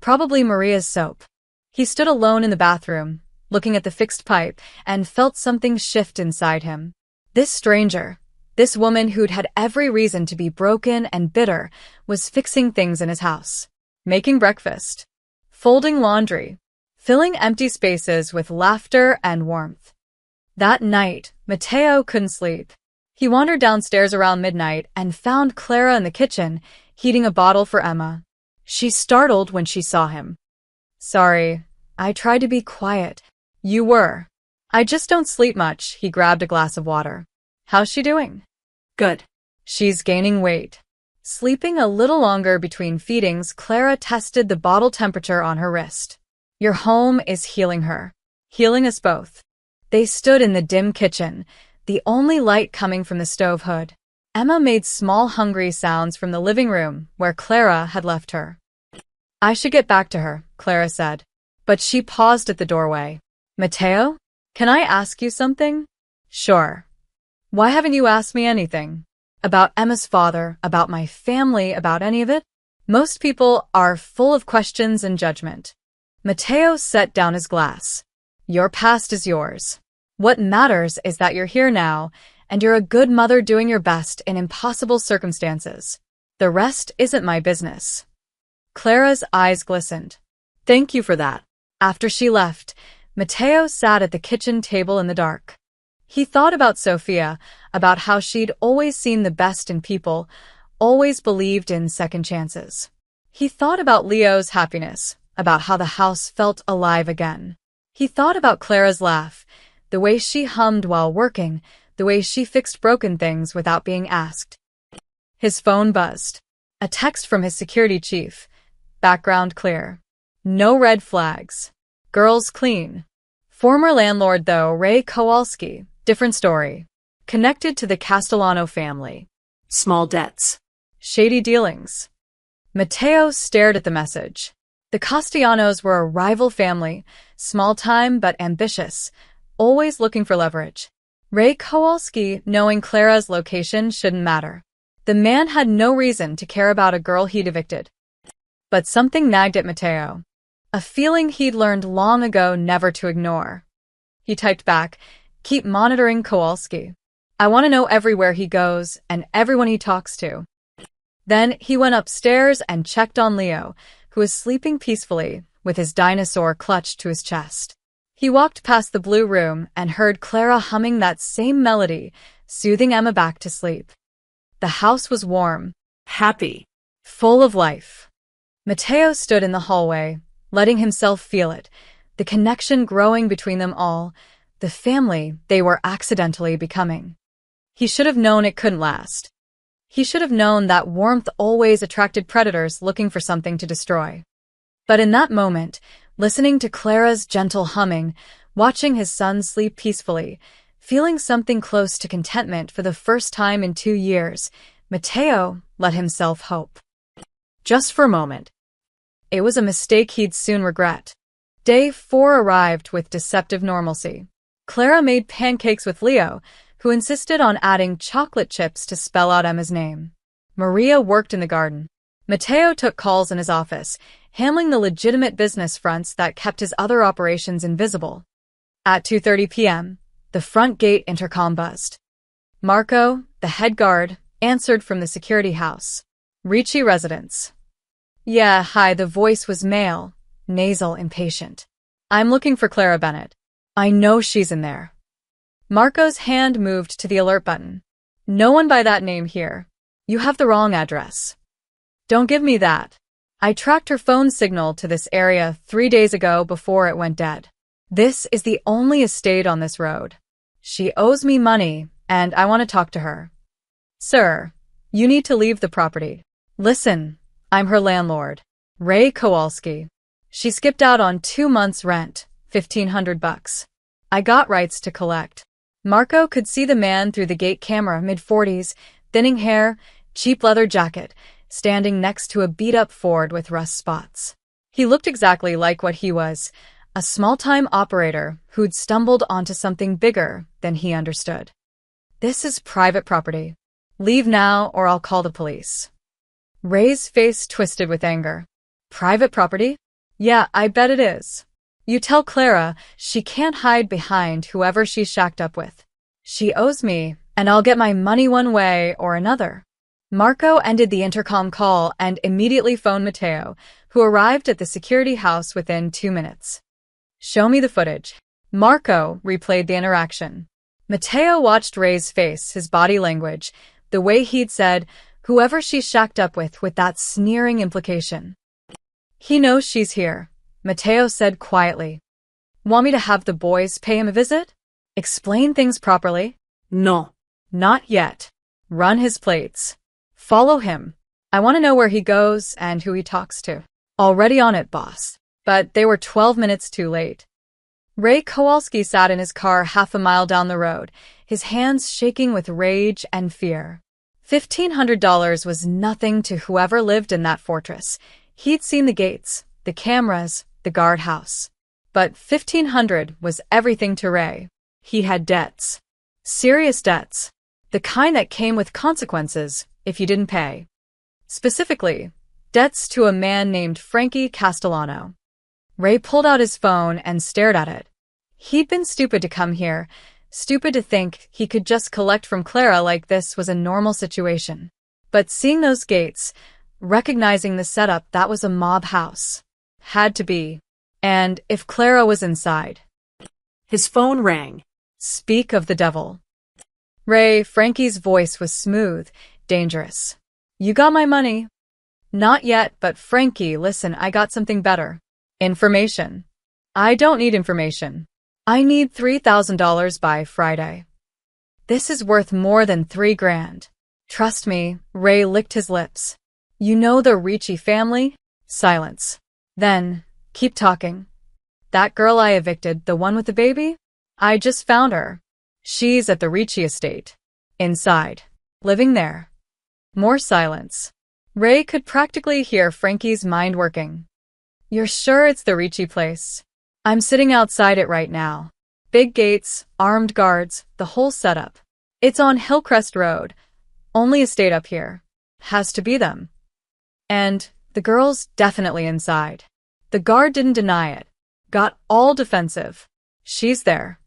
probably Maria's soap. He stood alone in the bathroom, looking at the fixed pipe, and felt something shift inside him. This stranger, this woman who'd had every reason to be broken and bitter, was fixing things in his house. Making breakfast, folding laundry, filling empty spaces with laughter and warmth. That night, Mateo couldn't sleep. He wandered downstairs around midnight and found Clara in the kitchen, heating a bottle for Emma. She startled when she saw him. Sorry, I tried to be quiet. You were. I just don't sleep much. He grabbed a glass of water. How's she doing? Good. She's gaining weight. Sleeping a little longer between feedings, Clara tested the bottle temperature on her wrist. Your home is healing her. Healing us both. They stood in the dim kitchen, the only light coming from the stove hood. Emma made small hungry sounds from the living room, where Clara had left her. I should get back to her, Clara said. But she paused at the doorway. Mateo? Can I ask you something? Sure. Why haven't you asked me anything? About Emma's father, about my family, about any of it? Most people are full of questions and judgment. Mateo set down his glass. Your past is yours. What matters is that you're here now, and you're a good mother doing your best in impossible circumstances. The rest isn't my business. Clara's eyes glistened. Thank you for that. After she left, Mateo sat at the kitchen table in the dark. He thought about Sophia, about how she'd always seen the best in people, always believed in second chances. He thought about Leo's happiness, about how the house felt alive again. He thought about Clara's laugh, the way she hummed while working, the way she fixed broken things without being asked. His phone buzzed. A text from his security chief. Background clear. No red flags. Girls clean. Former landlord though, Ray Kowalski. Different story. Connected to the Castellano family. Small debts. Shady dealings. Mateo stared at the message. The Castellanos were a rival family, small-time but ambitious, always looking for leverage. Ray Kowalski, knowing Clara's location, shouldn't matter. The man had no reason to care about a girl he'd evicted. But something nagged at Mateo. A feeling he'd learned long ago never to ignore. He typed back, keep monitoring Kowalski. I want to know everywhere he goes and everyone he talks to. Then he went upstairs and checked on Leo, who was sleeping peacefully, with his dinosaur clutched to his chest. He walked past the blue room and heard Clara humming that same melody, soothing Emma back to sleep. The house was warm, Happy. full of life. Mateo stood in the hallway, letting himself feel it, the connection growing between them all, the family they were accidentally becoming. He should have known it couldn't last. He should have known that warmth always attracted predators looking for something to destroy. But in that moment, listening to Clara's gentle humming, watching his son sleep peacefully, feeling something close to contentment for the first time in 2 years, Mateo let himself hope. Just for a moment. It was a mistake he'd soon regret. Day 4 arrived with deceptive normalcy. Clara made pancakes with Leo, who insisted on adding chocolate chips to spell out Emma's name. Maria worked in the garden. Mateo took calls in his office, handling the legitimate business fronts that kept his other operations invisible. At 2:30 p.m., the front gate intercom buzzed. Marco, the head guard, answered from the security house. Ricci residence. Yeah, hi, the voice was male, nasal, impatient. I'm looking for Clara Bennett. I know she's in there. Marco's hand moved to the alert button. No one by that name here. You have the wrong address. Don't give me that. I tracked her phone signal to this area 3 days ago before it went dead. This is the only estate on this road. She owes me money, and I want to talk to her. Sir, you need to leave the property. Listen, I'm her landlord, Ray Kowalski. She skipped out on 2 months' rent, $1,500. I got rights to collect. Marco could see the man through the gate camera, mid-40s, thinning hair, cheap leather jacket, standing next to a beat-up Ford with rust spots. He looked exactly like what he was, a small-time operator who'd stumbled onto something bigger than he understood. This is private property. Leave now or I'll call the police. Ray's face twisted with anger. Private property? Yeah, I bet it is. You tell Clara she can't hide behind whoever she's shacked up with. She owes me, and I'll get my money one way or another. Marco ended the intercom call and immediately phoned Matteo, who arrived at the security house within 2 minutes. Show me the footage. Marco replayed the interaction. Matteo watched Ray's face, his body language, the way he'd said, whoever she's shacked up with that sneering implication. He knows she's here, Matteo said quietly. Want me to have the boys pay him a visit? Explain things properly? No. Not yet. Run his plates. Follow him. I want to know where he goes and who he talks to. Already on it, boss. But they were 12 minutes too late. Ray Kowalski sat in his car half a mile down the road, his hands shaking with rage and fear. $1,500 was nothing to whoever lived in that fortress. He'd seen the gates, the cameras, the guardhouse. But $1,500 was everything to Ray. He had debts. Serious debts. The kind that came with consequences if you didn't pay. Specifically, debts to a man named Frankie Castellano. Ray pulled out his phone and stared at it. He'd been stupid to come here, stupid to think he could just collect from Clara like this was a normal situation. But seeing those gates, recognizing the setup that was a mob house, had to be. And if Clara was inside. His phone rang. Speak of the devil. Ray, Frankie's voice was smooth, dangerous. You got my money? Not yet, but Frankie, listen, I got something better. Information. I don't need information. I need $3,000 by Friday. This is worth more than $3 grand. Trust me, Ray licked his lips. You know the Ricci family? Silence. Then, keep talking. That girl I evicted, the one with the baby? I just found her. She's at the Ricci estate. Inside. Living there. More silence. Ray could practically hear Frankie's mind working. You're sure it's the Ricci place? I'm sitting outside it right now. Big gates, armed guards, the whole setup. It's on Hillcrest Road. Only estate up here. Has to be them. And the girl's definitely inside. The guard didn't deny it. Got all defensive. She's there.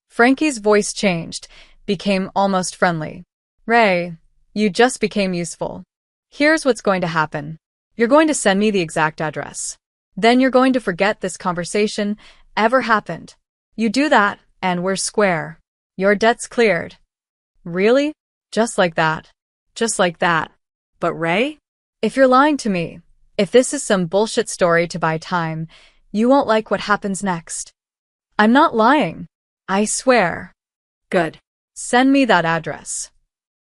Frankie's voice changed, became almost friendly. Ray, you just became useful. Here's what's going to happen. You're going to send me the exact address. Then you're going to forget this conversation ever happened. You do that, and we're square. Your debt's cleared. Really? Just like that. Just like that. But Ray? If you're lying to me, if this is some bullshit story to buy time, you won't like what happens next. I'm not lying. I swear. Good. Send me that address.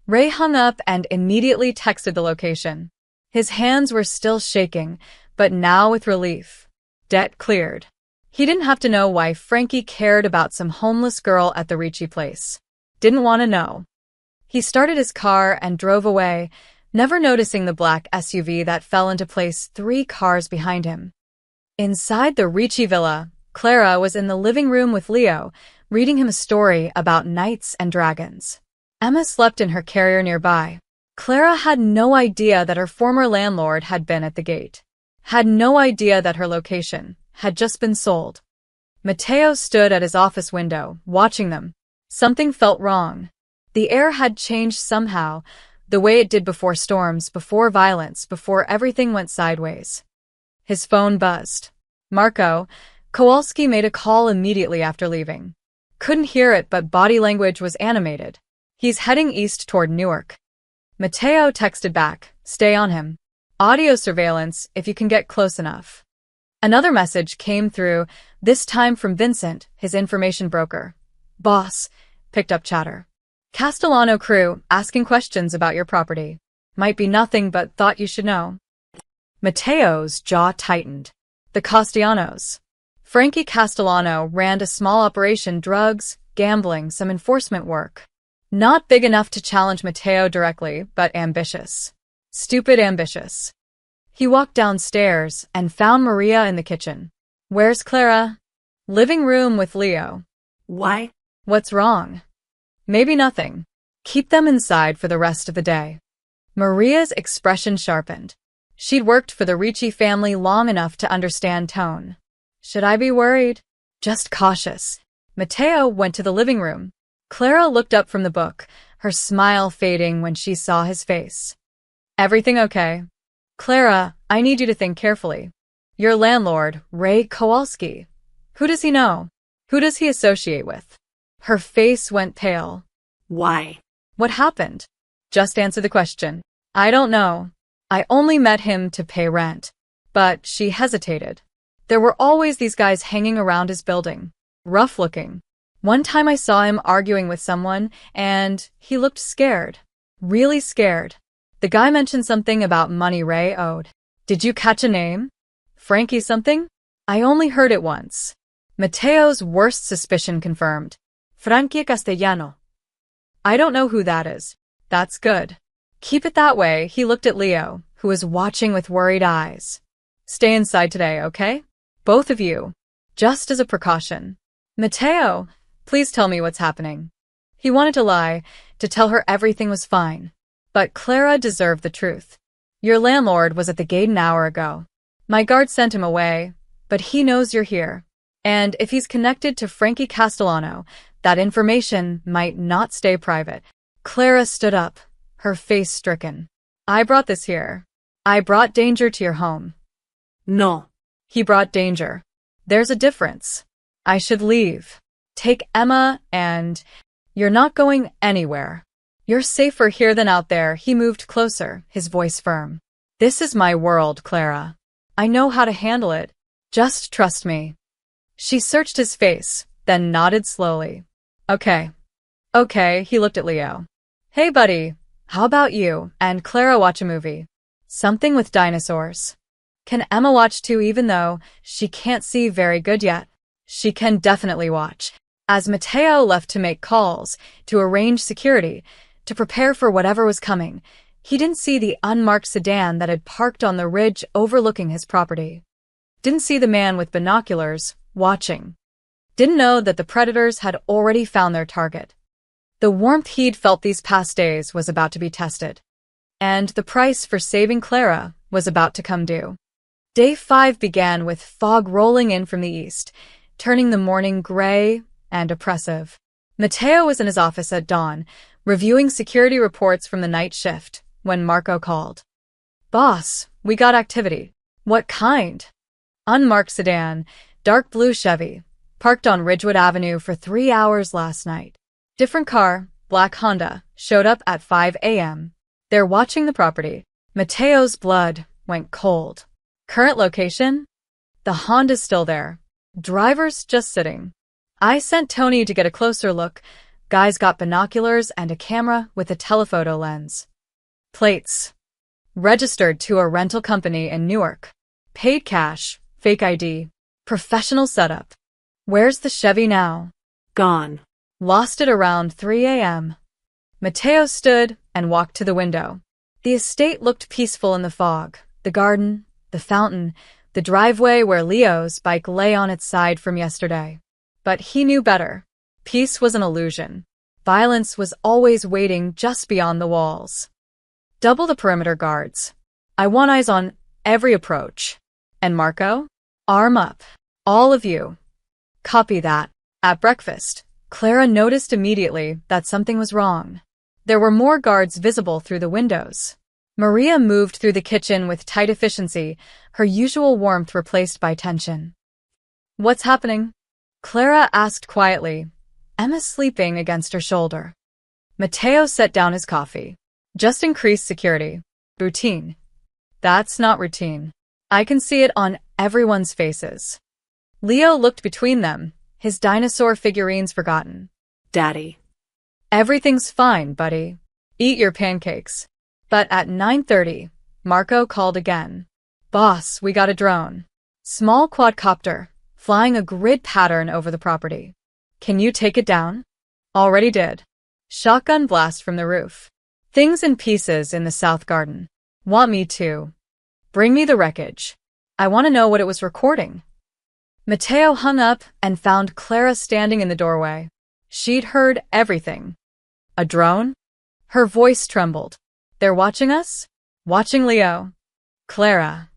Ray hung up and immediately texted the location. His hands were still shaking, but now with relief. Debt cleared. He didn't have to know why Frankie cared about some homeless girl at the Ricci place. Didn't want to know. He started his car and drove away, never noticing the black SUV that fell into place 3 cars behind him. Inside the Ricci villa, Clara was in the living room with Leo, reading him a story about knights and dragons. Emma slept in her carrier nearby. Clara had no idea that her former landlord had been at the gate. Had no idea that her location had just been sold. Matteo stood at his office window, watching them. Something felt wrong. The air had changed somehow, the way it did before storms, before violence, before everything went sideways. His phone buzzed. Marco, Kowalski made a call immediately after leaving. Couldn't hear it, but body language was animated. He's heading east toward Newark. Matteo texted back, stay on him. Audio surveillance if you can get close enough. Another message came through, this time from Vincent, his information broker. Boss, picked up chatter. Castellano crew, asking questions about your property. Might be nothing but thought you should know. Matteo's jaw tightened. The Castellanos. Frankie Castellano ran a small operation, drugs, gambling, some enforcement work. Not big enough to challenge Matteo directly, but ambitious. Stupid ambitious. He walked downstairs and found Maria in the kitchen. Where's Clara? Living room with Leo. Why? What's wrong? Maybe nothing. Keep them inside for the rest of the day. Maria's expression sharpened. She'd worked for the Ricci family long enough to understand tone. Should I be worried? Just cautious. Matteo went to the living room. Clara looked up from the book, her smile fading when she saw his face. Everything okay? Clara, I need you to think carefully. Your landlord, Ray Kowalski. Who does he know? Who does he associate with? Her face went pale. Why? What happened? Just answer the question. I don't know. I only met him to pay rent. But she hesitated. There were always these guys hanging around his building. Rough looking. One time I saw him arguing with someone, and he looked scared. Really scared. The guy mentioned something about money Ray owed. Did you catch a name? Frankie something? I only heard it once. Matteo's worst suspicion confirmed. Frankie Castellano. I don't know who that is. That's good. Keep it that way. He looked at Leo, who was watching with worried eyes. Stay inside today, okay? Both of you. Just as a precaution. Matteo, please tell me what's happening. He wanted to lie, to tell her everything was fine. But Clara deserved the truth. Your landlord was at the gate an hour ago. My guard sent him away, but he knows you're here. And if he's connected to Frankie Castellano, that information might not stay private. Clara stood up, her face stricken. I brought this here. I brought danger to your home. No. He brought danger. There's a difference. I should leave. Take Emma and... You're not going anywhere. You're safer here than out there. He moved closer, his voice firm. This is my world, Clara. I know how to handle it. Just trust me. She searched his face, then nodded slowly. Okay. Okay, he looked at Leo. Hey, buddy. How about you and Clara watch a movie? Something with dinosaurs. Can Emma watch too even though she can't see very good yet? She can definitely watch. As Matteo left to make calls, to arrange security, to prepare for whatever was coming, he didn't see the unmarked sedan that had parked on the ridge overlooking his property. Didn't see the man with binoculars, watching. Didn't know that the predators had already found their target. The warmth he'd felt these past days was about to be tested. And the price for saving Clara was about to come due. Day 5 began with fog rolling in from the east, turning the morning gray and oppressive. Matteo was in his office at dawn, reviewing security reports from the night shift, when Marco called. Boss, we got activity. What kind? Unmarked sedan, dark blue Chevy, parked on Ridgewood Avenue for 3 hours last night. Different car, black Honda, showed up at 5 a.m. They're watching the property. Matteo's blood went cold. Current location? The Honda's still there. Driver's just sitting. I sent Tony to get a closer look. Guy's got binoculars and a camera with a telephoto lens. Plates. Registered to a rental company in Newark. Paid cash, fake ID. Professional setup. Where's the Chevy now? Gone. Lost it around 3 a.m. Matteo stood and walked to the window. The estate looked peaceful in the fog. The garden, the fountain, the driveway where Leo's bike lay on its side from yesterday. But he knew better. Peace was an illusion. Violence was always waiting just beyond the walls. Double the perimeter guards. I want eyes on every approach. And Marco? Arm up. All of you. Copy that. At breakfast, Clara noticed immediately that something was wrong. There were more guards visible through the windows. Maria moved through the kitchen with tight efficiency, her usual warmth replaced by tension. What's happening? Clara asked quietly, Emma sleeping against her shoulder. Matteo set down his coffee. Just increased security. Routine. That's not routine. I can see it on everyone's faces. Leo looked between them, his dinosaur figurines forgotten. Daddy. Everything's fine, buddy. Eat your pancakes. But at 9:30, Marco called again. Boss, we got a drone. Small quadcopter, flying a grid pattern over the property. Can you take it down? Already did. Shotgun blast from the roof. Things in pieces in the south garden. Want me to? Bring me the wreckage. I want to know what it was recording. Mateo hung up and found Clara standing in the doorway. She'd heard everything. A drone? Her voice trembled. They're watching us? Watching Leo. Clara.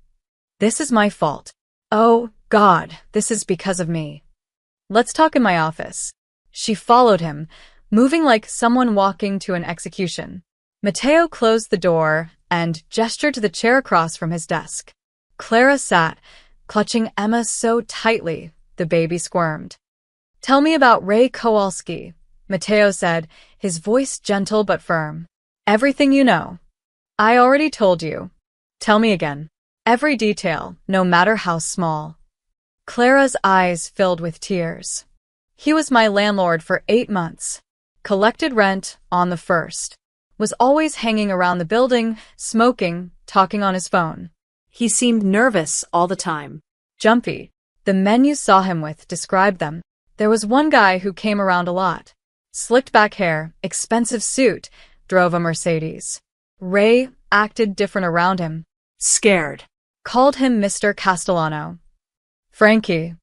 This is my fault. Oh, God, this is because of me. Let's talk in my office. She followed him, moving like someone walking to an execution. Mateo closed the door and gestured to the chair across from his desk. Clara sat, clutching Emma so tightly, the baby squirmed. Tell me about Ray Kowalski, Mateo said, his voice gentle but firm. Everything you know. I already told you. Tell me again. Every detail, no matter how small. Clara's eyes filled with tears. He was my landlord for 8 months. Collected rent on the 1st. Was always hanging around the building, smoking, talking on his phone. He seemed nervous all the time. Jumpy. The men you saw him with described them. There was one guy who came around a lot. Slicked back hair, expensive suit, drove a Mercedes. Ray acted different around him. Scared. Called him Mr. Castellano. Frankie.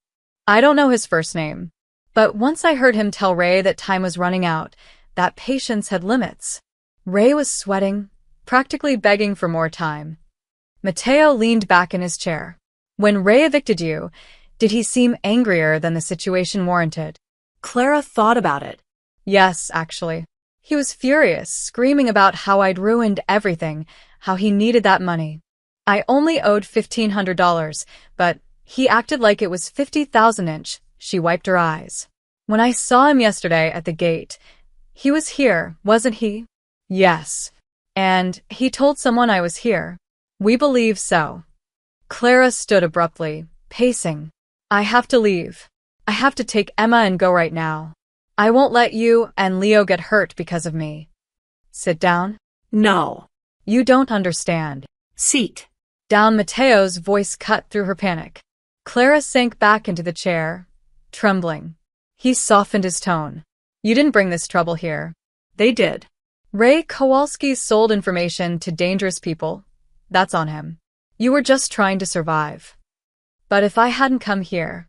I don't know his first name. But once I heard him tell Ray that time was running out, that patience had limits. Ray was sweating, practically begging for more time. Mateo leaned back in his chair. When Ray evicted you, did he seem angrier than the situation warranted? Clara thought about it. Yes, actually. He was furious, screaming about how I'd ruined everything, how he needed that money. I only owed $1,500, but he acted like it was 50,000-inch. She wiped her eyes. When I saw him yesterday at the gate, he was here, wasn't he? Yes. And he told someone I was here. We believe so. Clara stood abruptly, pacing. I have to leave. I have to take Emma and go right now. I won't let you and Leo get hurt because of me. Sit down. No. You don't understand. Seat. Down. Mateo's voice cut through her panic. Clara sank back into the chair, trembling. He softened his tone. You didn't bring this trouble here. They did. Ray Kowalski sold information to dangerous people. That's on him. You were just trying to survive. But if you hadn't come here,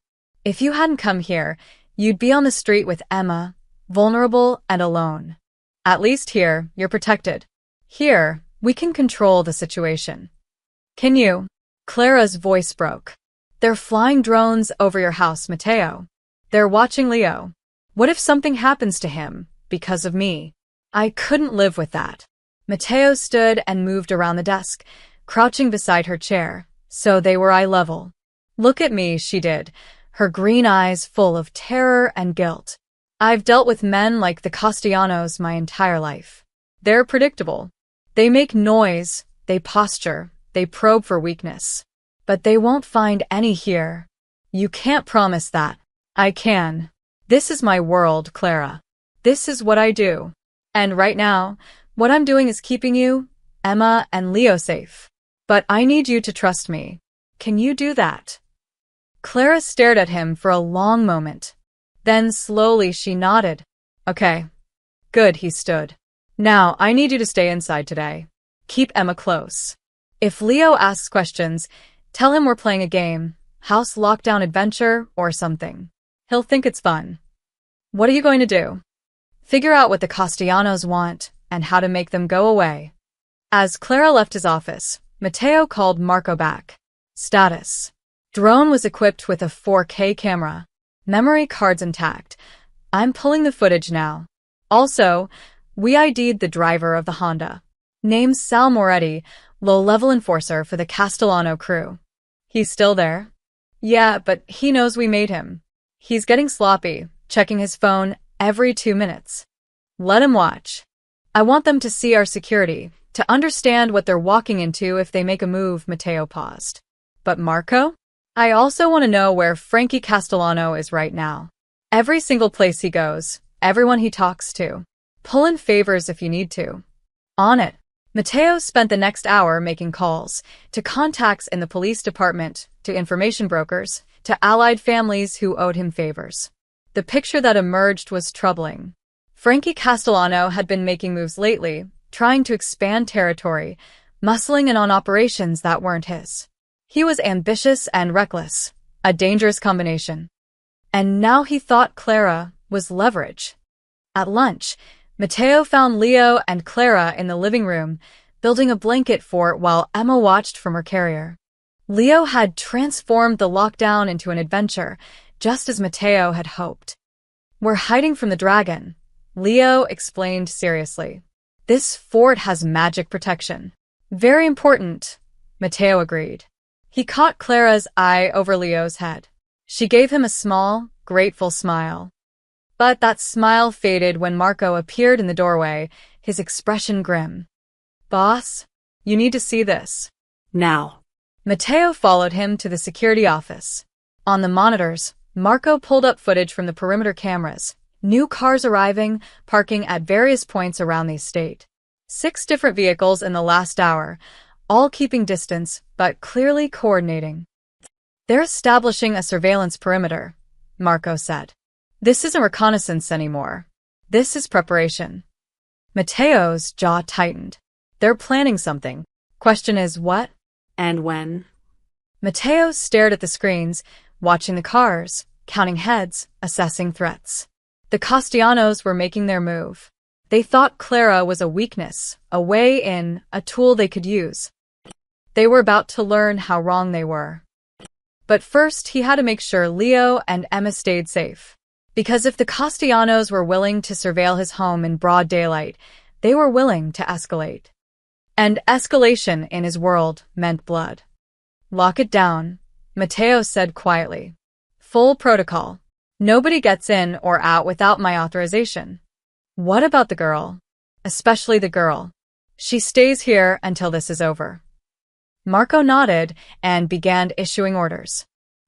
you'd be on the street with Emma, vulnerable and alone. At least here, you're protected. Here, we can control the situation. Can you? Clara's voice broke. They're flying drones over your house, Mateo. They're watching Leo. What if something happens to him because of me? I couldn't live with that. Mateo stood and moved around the desk, crouching beside her chair, so they were eye level. Look at me, she did, her green eyes full of terror and guilt. I've dealt with men like the Castellanos my entire life. They're predictable. They make noise, they posture, they probe for weakness. But they won't find any here. You can't promise that. I can. This is my world, Clara. This is what I do. And right now, what I'm doing is keeping you, Emma, and Leo safe. But I need you to trust me. Can you do that? Clara stared at him for a long moment. Then slowly she nodded. Okay. Good, he stood. Now, I need you to stay inside today. Keep Emma close. If Leo asks questions, tell him we're playing a game, house lockdown adventure, or something. He'll think it's fun. What are you going to do? Figure out what the Castellanos want and how to make them go away. As Clara left his office, Mateo called Marco back. Status. Drone was equipped with a 4K camera. Memory cards intact. I'm pulling the footage now. Also, we ID'd the driver of the Honda. Name's Sal Moretti, low-level enforcer for the Castellano crew. He's still there? Yeah, but he knows we made him. He's getting sloppy, checking his phone every 2 minutes. Let him watch. I want them to see our security, to understand what they're walking into if they make a move, Mateo paused. But Marco? I also want to know where Frankie Castellano is right now. Every single place he goes, everyone he talks to. Pull in favors if you need to. On it. Mateo spent the next hour making calls, to contacts in the police department, to information brokers, to allied families who owed him favors. The picture that emerged was troubling. Frankie Castellano had been making moves lately, trying to expand territory, muscling in on operations that weren't his. He was ambitious and reckless, A dangerous combination. And now he thought Clara was leverage. At lunch, Matteo found Leo and Clara in the living room, building a blanket fort while Emma watched from her carrier. Leo had transformed the lockdown into an adventure, just as Matteo had hoped. "We're hiding from the dragon," Leo explained seriously. "This fort has magic protection." "Very important," Matteo agreed. He caught Clara's eye over Leo's head. She gave him a small, grateful smile. But that smile faded when Marco appeared in the doorway, his expression grim. "Boss, you need to see this." Now. Matteo followed him to the security office. On the monitors, Marco pulled up footage from the perimeter cameras, new cars arriving, parking at various points around the estate. 6 different vehicles in the last hour, all keeping distance but clearly coordinating. "They're establishing a surveillance perimeter," Marco said. "This isn't reconnaissance anymore. This is preparation." Matteo's jaw tightened. "They're planning something. Question is what?" And when? Matteo stared at the screens, watching the cars, counting heads, assessing threats. The Castellanos were making their move. They thought Clara was a weakness, a way in, a tool they could use. They were about to learn how wrong they were. But first, he had to make sure Leo and Emma stayed safe. Because if the Castellanos were willing to surveil his home in broad daylight, they were willing to escalate. And escalation in his world meant blood. "Lock it down," Matteo said quietly. "Full protocol. Nobody gets in or out without my authorization." "What about the girl?" "Especially the girl. She stays here until this is over." Marco nodded and began issuing orders.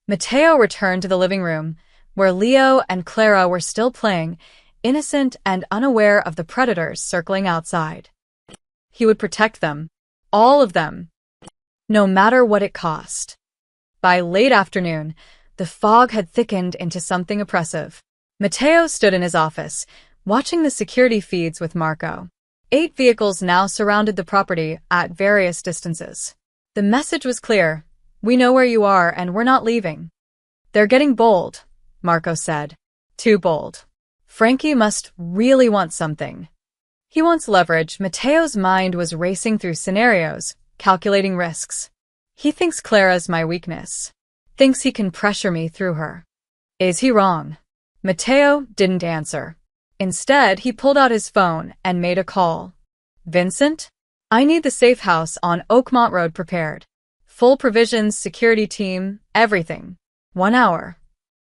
Matteo returned to the living room, where Leo and Clara were still playing, innocent and unaware of the predators circling outside. He would protect them, all of them, no matter what it cost. By late afternoon, the fog had thickened into something oppressive. Matteo stood in his office, watching the security feeds with Marco. 8 vehicles now surrounded the property at various distances. The message was clear: "We know where you are and we're not leaving." "They're getting bold," Marco said. "Too bold. Frankie must really want something. He wants leverage." Matteo's mind was racing through scenarios, calculating risks. "He thinks Clara's my weakness. Thinks he can pressure me through her." Is he wrong? Matteo didn't answer. Instead, he pulled out his phone and made a call. "Vincent? I need the safe house on Oakmont Road prepared. Full provisions, security team, everything. 1 hour."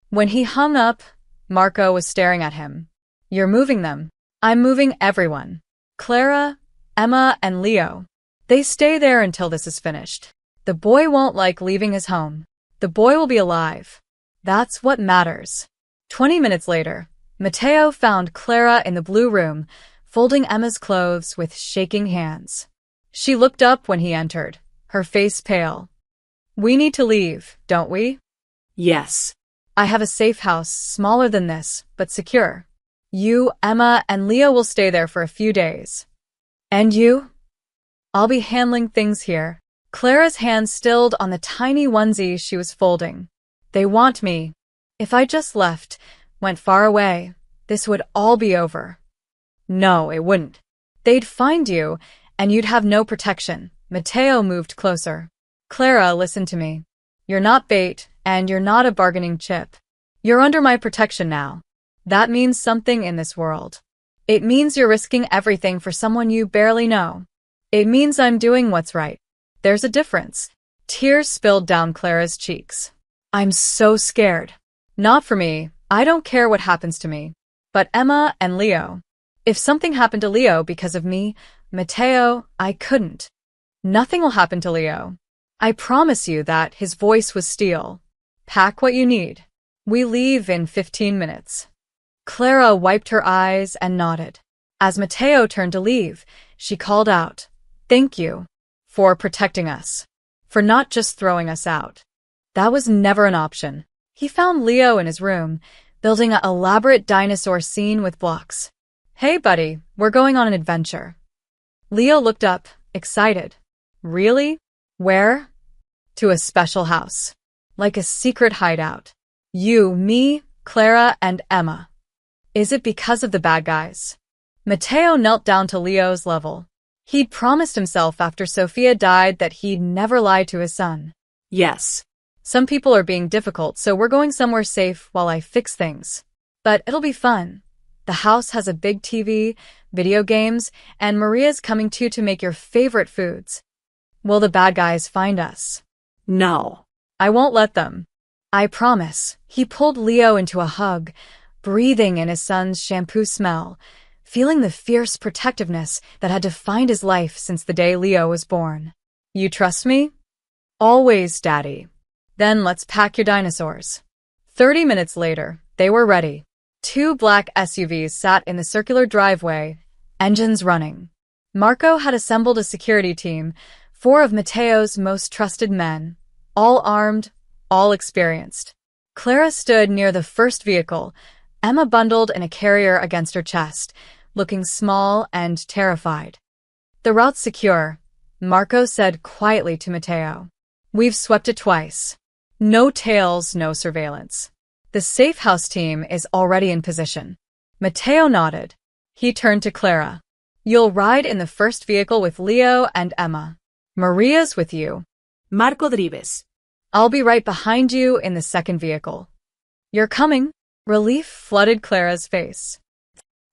When he hung up, Marco was staring at him. "You're moving them." "I'm moving everyone. Clara, Emma, and Leo. They stay there until this is finished. The boy won't like leaving his home. The boy will be alive. That's what matters." 20 minutes later, Matteo found Clara in the blue room, folding Emma's clothes with shaking hands. She looked up when he entered, her face pale. "We need to leave, don't we?" Yes. "I have a safe house, smaller than this, but secure. You, Emma, and Leo will stay there for a few days." "And you?" "I'll be handling things here." Clara's hand stilled on the tiny onesie she was folding. "They want me. If I just left, went far away, this would all be over." "No, it wouldn't. They'd find you, and you'd have no protection." Matteo moved closer. "Clara, listen to me. You're not bait, and you're not a bargaining chip. You're under my protection now. That means something in this world. It means you're risking everything for someone you barely know. It means I'm doing what's right. There's a difference." Tears spilled down Clara's cheeks. "I'm so scared. Not for me. I don't care what happens to me. But Emma and Leo. If something happened to Leo because of me, Matteo, I couldn't. Nothing will happen to Leo. I promise you that." His voice was steel. "Pack what you need. We leave in 15 minutes. Clara wiped her eyes and nodded. As Matteo turned to leave, she called out, "Thank you for protecting us, for not just throwing us out." That was never an option. He found Leo in his room, building an elaborate dinosaur scene with blocks. "Hey, buddy, we're going on an adventure." Leo looked up, excited. "Really? Where?" "To a special house. like a secret hideout. You, me, Clara, and Emma. Is it because of the bad guys? Matteo knelt down to Leo's level. He'd promised himself after Sophia died that he'd never lie to his son. Yes. Some people are being difficult, so we're going somewhere safe while I fix things. But it'll be fun. The house has a big TV, video games, and Maria's coming too to make your favorite foods. Will the bad guys find us? No. I won't let them. I promise. He pulled Leo into a hug, breathing in his son's shampoo smell, feeling the fierce protectiveness that had defined his life since the day Leo was born. You trust me? Always, Daddy. Then let's pack your dinosaurs. 30 minutes later, they were ready. 2 black SUVs sat in the circular driveway, engines running. Marco had assembled a security team, 4 of Matteo's most trusted men, all armed, all experienced. Clara stood near the first vehicle, Emma bundled in a carrier against her chest, looking small and terrified. The route's secure, Marco said quietly to Matteo. We've swept it twice. No tails, no surveillance. The safe house team is already in position. Matteo nodded. He turned to Clara. You'll ride in the first vehicle with Leo and Emma. Maria's with you. Marco drives. I'll be right behind you in the second vehicle. You're coming? Relief flooded Clara's face.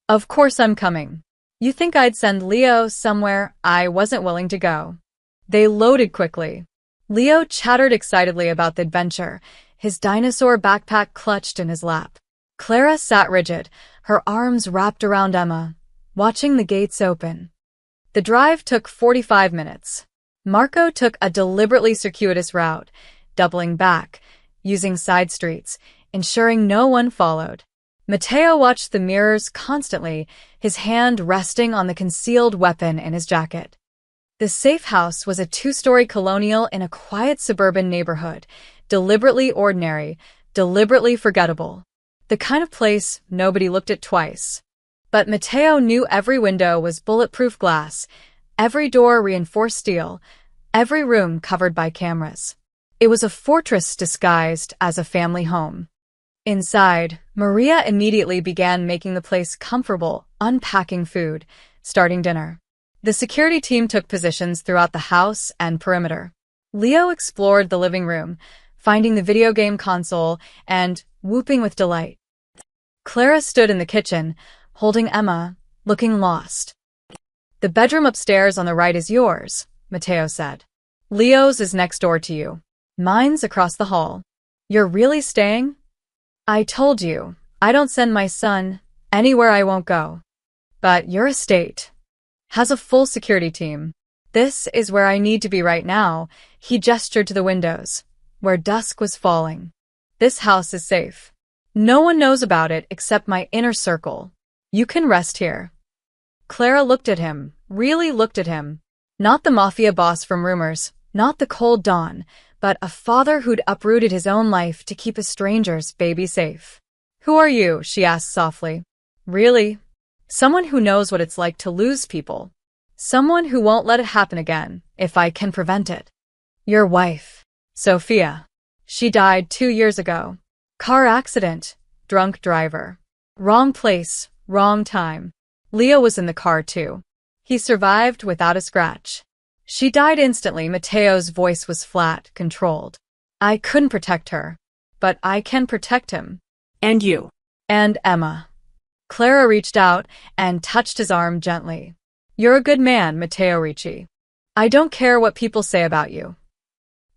Of course I'm coming. You think I'd send Leo somewhere I wasn't willing to go? They loaded quickly. Leo chattered excitedly about the adventure, his dinosaur backpack clutched in his lap. Clara sat rigid, her arms wrapped around Emma, watching the gates open. The drive took 45 minutes. Marco took a deliberately circuitous route, doubling back, using side streets, ensuring no one followed. Matteo watched the mirrors constantly, his hand resting on the concealed weapon in his jacket. The safe house was a 2-story colonial in a quiet suburban neighborhood, deliberately ordinary, deliberately forgettable. The kind of place nobody looked at twice. But Matteo knew every window was bulletproof glass, every door reinforced steel, every room covered by cameras. It was a fortress disguised as a family home. Inside, Maria immediately began making the place comfortable, unpacking food, starting dinner. The security team took positions throughout the house and perimeter. Leo explored the living room, finding the video game console and whooping with delight. Clara stood in the kitchen, holding Emma, looking lost. The bedroom upstairs on the right is yours, Matteo said. Leo's is next door to you. Mine's across the hall. You're really staying? I told you, I don't send my son anywhere I won't go. But your estate has a full security team. This is where I need to be right now, he gestured to the windows, where dusk was falling. This house is safe. No one knows about it except my inner circle. You can rest here. Clara looked at him, really looked at him. Not the Mafia boss from rumors, not the cold Don, but a father who'd uprooted his own life to keep a stranger's baby safe. Who are you? She asked softly. Really? Someone who knows what it's like to lose people. Someone who won't let it happen again, if I can prevent it. Your wife, Sophia. She died 2 years ago. Car accident, drunk driver. Wrong place, wrong time. Leo was in the car too. He survived without a scratch. She died instantly. Matteo's voice was flat, controlled. I couldn't protect her, but I can protect him. And you. And Emma. Clara reached out and touched his arm gently. You're a good man, Matteo Ricci. I don't care what people say about you.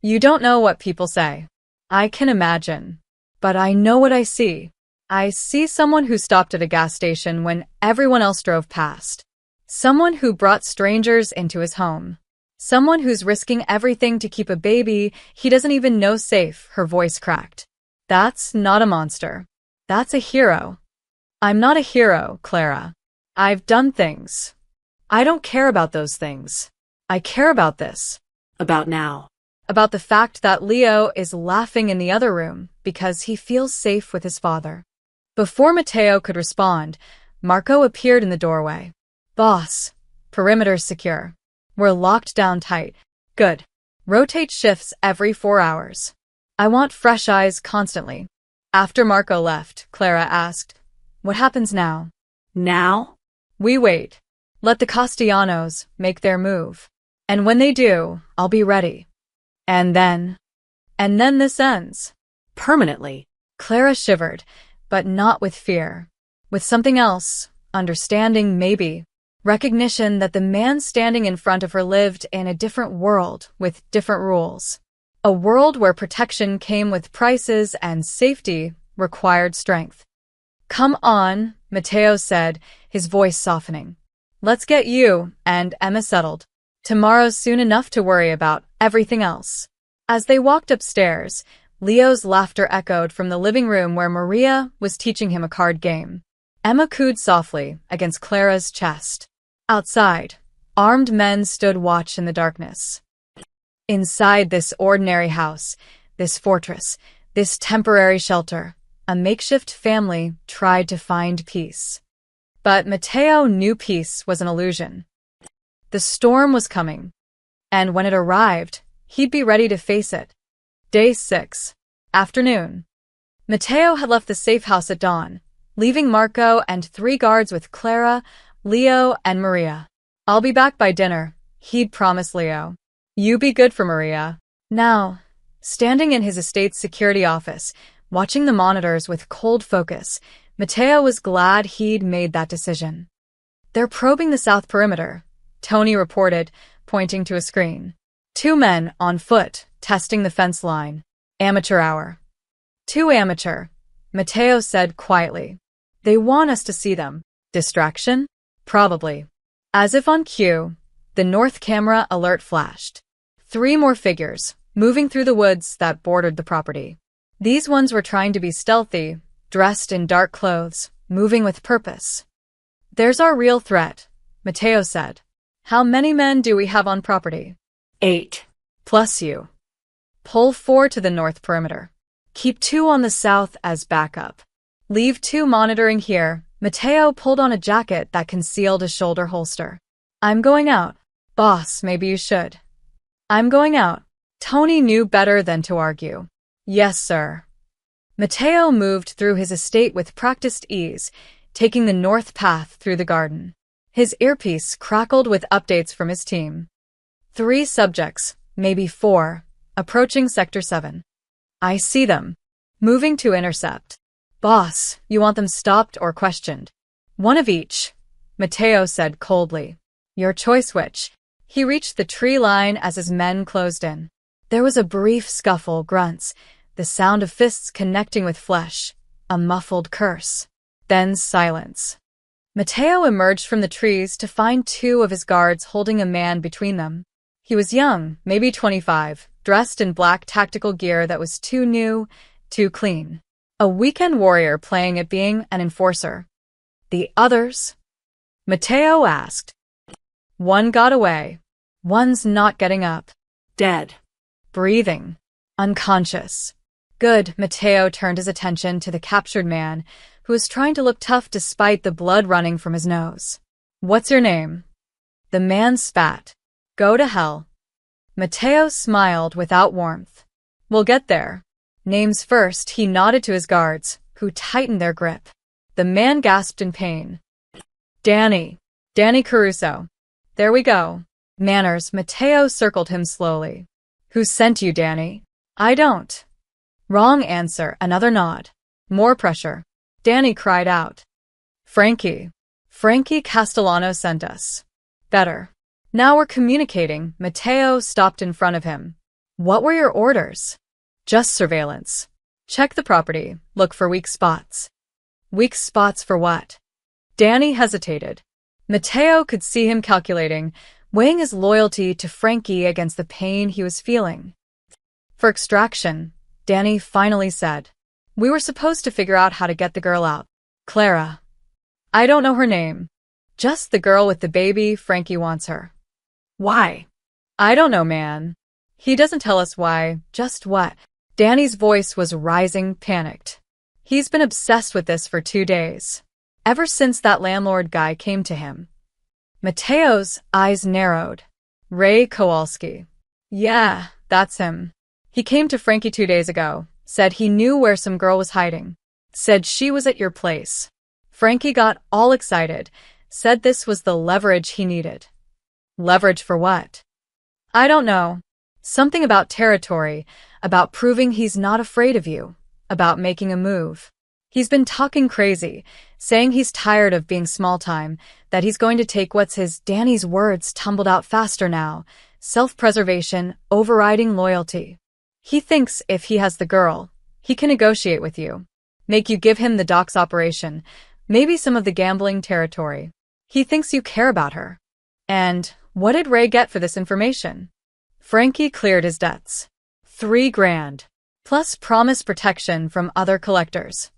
You don't know what people say. I can imagine. But I know what I see. I see someone who stopped at a gas station when everyone else drove past. Someone who brought strangers into his home. Someone who's risking everything to keep a baby he doesn't even know safe, her voice cracked. That's not a monster. That's a hero. I'm not a hero, Clara. I've done things. I don't care about those things. I care about this. About now. About the fact that Leo is laughing in the other room because he feels safe with his father. Before Matteo could respond, Marco appeared in the doorway. Boss, perimeter's secure. We're locked down tight. Good. Rotate shifts every 4 hours. I want fresh eyes constantly. After Marco left, Clara asked, "What happens now?" Now? We wait. Let the Castellanos make their move. And when they do, I'll be ready. And then this ends. Permanently. Clara shivered, but not with fear. With something else, understanding maybe, recognition that the man standing in front of her lived in a different world with different rules. A world where protection came with prices and safety required strength. "Come on," Mateo said, his voice softening. "Let's get you and Emma settled. Tomorrow's soon enough to worry about everything else." As they walked upstairs, Leo's laughter echoed from the living room where Maria was teaching him a card game. Emma cooed softly against Clara's chest. Outside, armed men stood watch in the darkness. Inside this ordinary house, this fortress, this temporary shelter, a makeshift family tried to find peace. But Mateo knew peace was an illusion. The storm was coming, and when it arrived, he'd be ready to face it. Day 6. Afternoon. Mateo had left the safe house at dawn, leaving Marco and 3 guards with Clara, Leo, and Maria. "I'll be back by dinner," he'd promised Leo. "You be good for Maria." Now, standing in his estate's security office, watching the monitors with cold focus, Mateo was glad he'd made that decision. "They're probing the south perimeter," Tony reported, pointing to a screen. 2 men on foot, testing the fence line. "Amateur hour." "Too amateur," Mateo said quietly. "They want us to see them." Distraction? Probably. As if on cue, the north camera alert flashed. 3 more figures, moving through the woods that bordered the property. These ones were trying to be stealthy, dressed in dark clothes, moving with purpose. "There's our real threat," Mateo said. "How many men do we have on property?" 8. "Plus you. Pull 4 to the north perimeter. Keep 2 on the south as backup. Leave 2 monitoring here." Mateo pulled on a jacket that concealed a shoulder holster. "I'm going out." "Boss, maybe you should." "I'm going out." Tony knew better than to argue. "Yes, sir." Mateo moved through his estate with practiced ease, taking the north path through the garden. His earpiece crackled with updates from his team. 3 subjects, maybe 4, approaching Sector 7. "I see them. Moving to intercept." "Boss, you want them stopped or questioned?" "One of each," Mateo said coldly. "Your choice which." He reached the tree line as his men closed in. There was a brief scuffle, grunts, the sound of fists connecting with flesh, a muffled curse. Then silence. Mateo emerged from the trees to find 2 of his guards holding a man between them. He was young, maybe 25, dressed in black tactical gear that was too new, too clean. A weekend warrior playing at being an enforcer. "The others?" Mateo asked. "One got away. One's not getting up." Dead. "Breathing. Unconscious." "Good." Mateo turned his attention to the captured man, who was trying to look tough despite the blood running from his nose. "What's your name?" The man spat. "Go to hell." Mateo smiled without warmth. "We'll get there." "Names first," he nodded to his guards, who tightened their grip. The man gasped in pain. Danny Caruso." "There we go." "Manners." Mateo circled him slowly. "Who sent you, Danny?" "I don't." "Wrong answer." Another nod. More pressure. Danny cried out. Frankie Castellano sent us." "Better. Now we're communicating." Mateo stopped in front of him. "What were your orders?" "Just surveillance. Check the property. Look for weak spots." "Weak spots for what?" Danny hesitated. Mateo could see him calculating, weighing his loyalty to Frankie against the pain he was feeling. "For extraction," Danny finally said. "We were supposed to figure out how to get the girl out." "Clara." "I don't know her name. Just the girl with the baby. Frankie wants her." "Why?" "I don't know, man. He doesn't tell us why, just what." Danny's voice was rising, panicked. "He's been obsessed with this for 2 days. Ever since that landlord guy came to him." Mateo's eyes narrowed. "Ray Kowalski." "Yeah, that's him. He came to Frankie 2 days ago, said he knew where some girl was hiding, said she was at your place. Frankie got all excited, said this was the leverage he needed. Leverage for what? I don't know. Something about territory, about proving he's not afraid of you, about making a move. He's been talking crazy, saying he's tired of being small time, that he's going to take what's his Danny's words tumbled out faster now, self-preservation, overriding loyalty. He thinks if he has the girl, he can negotiate with you, make you give him the docks operation, maybe some of the gambling territory. He thinks you care about her. And what did Ray get for this information? Frankie cleared his debts. $3,000, plus promised protection from other collectors.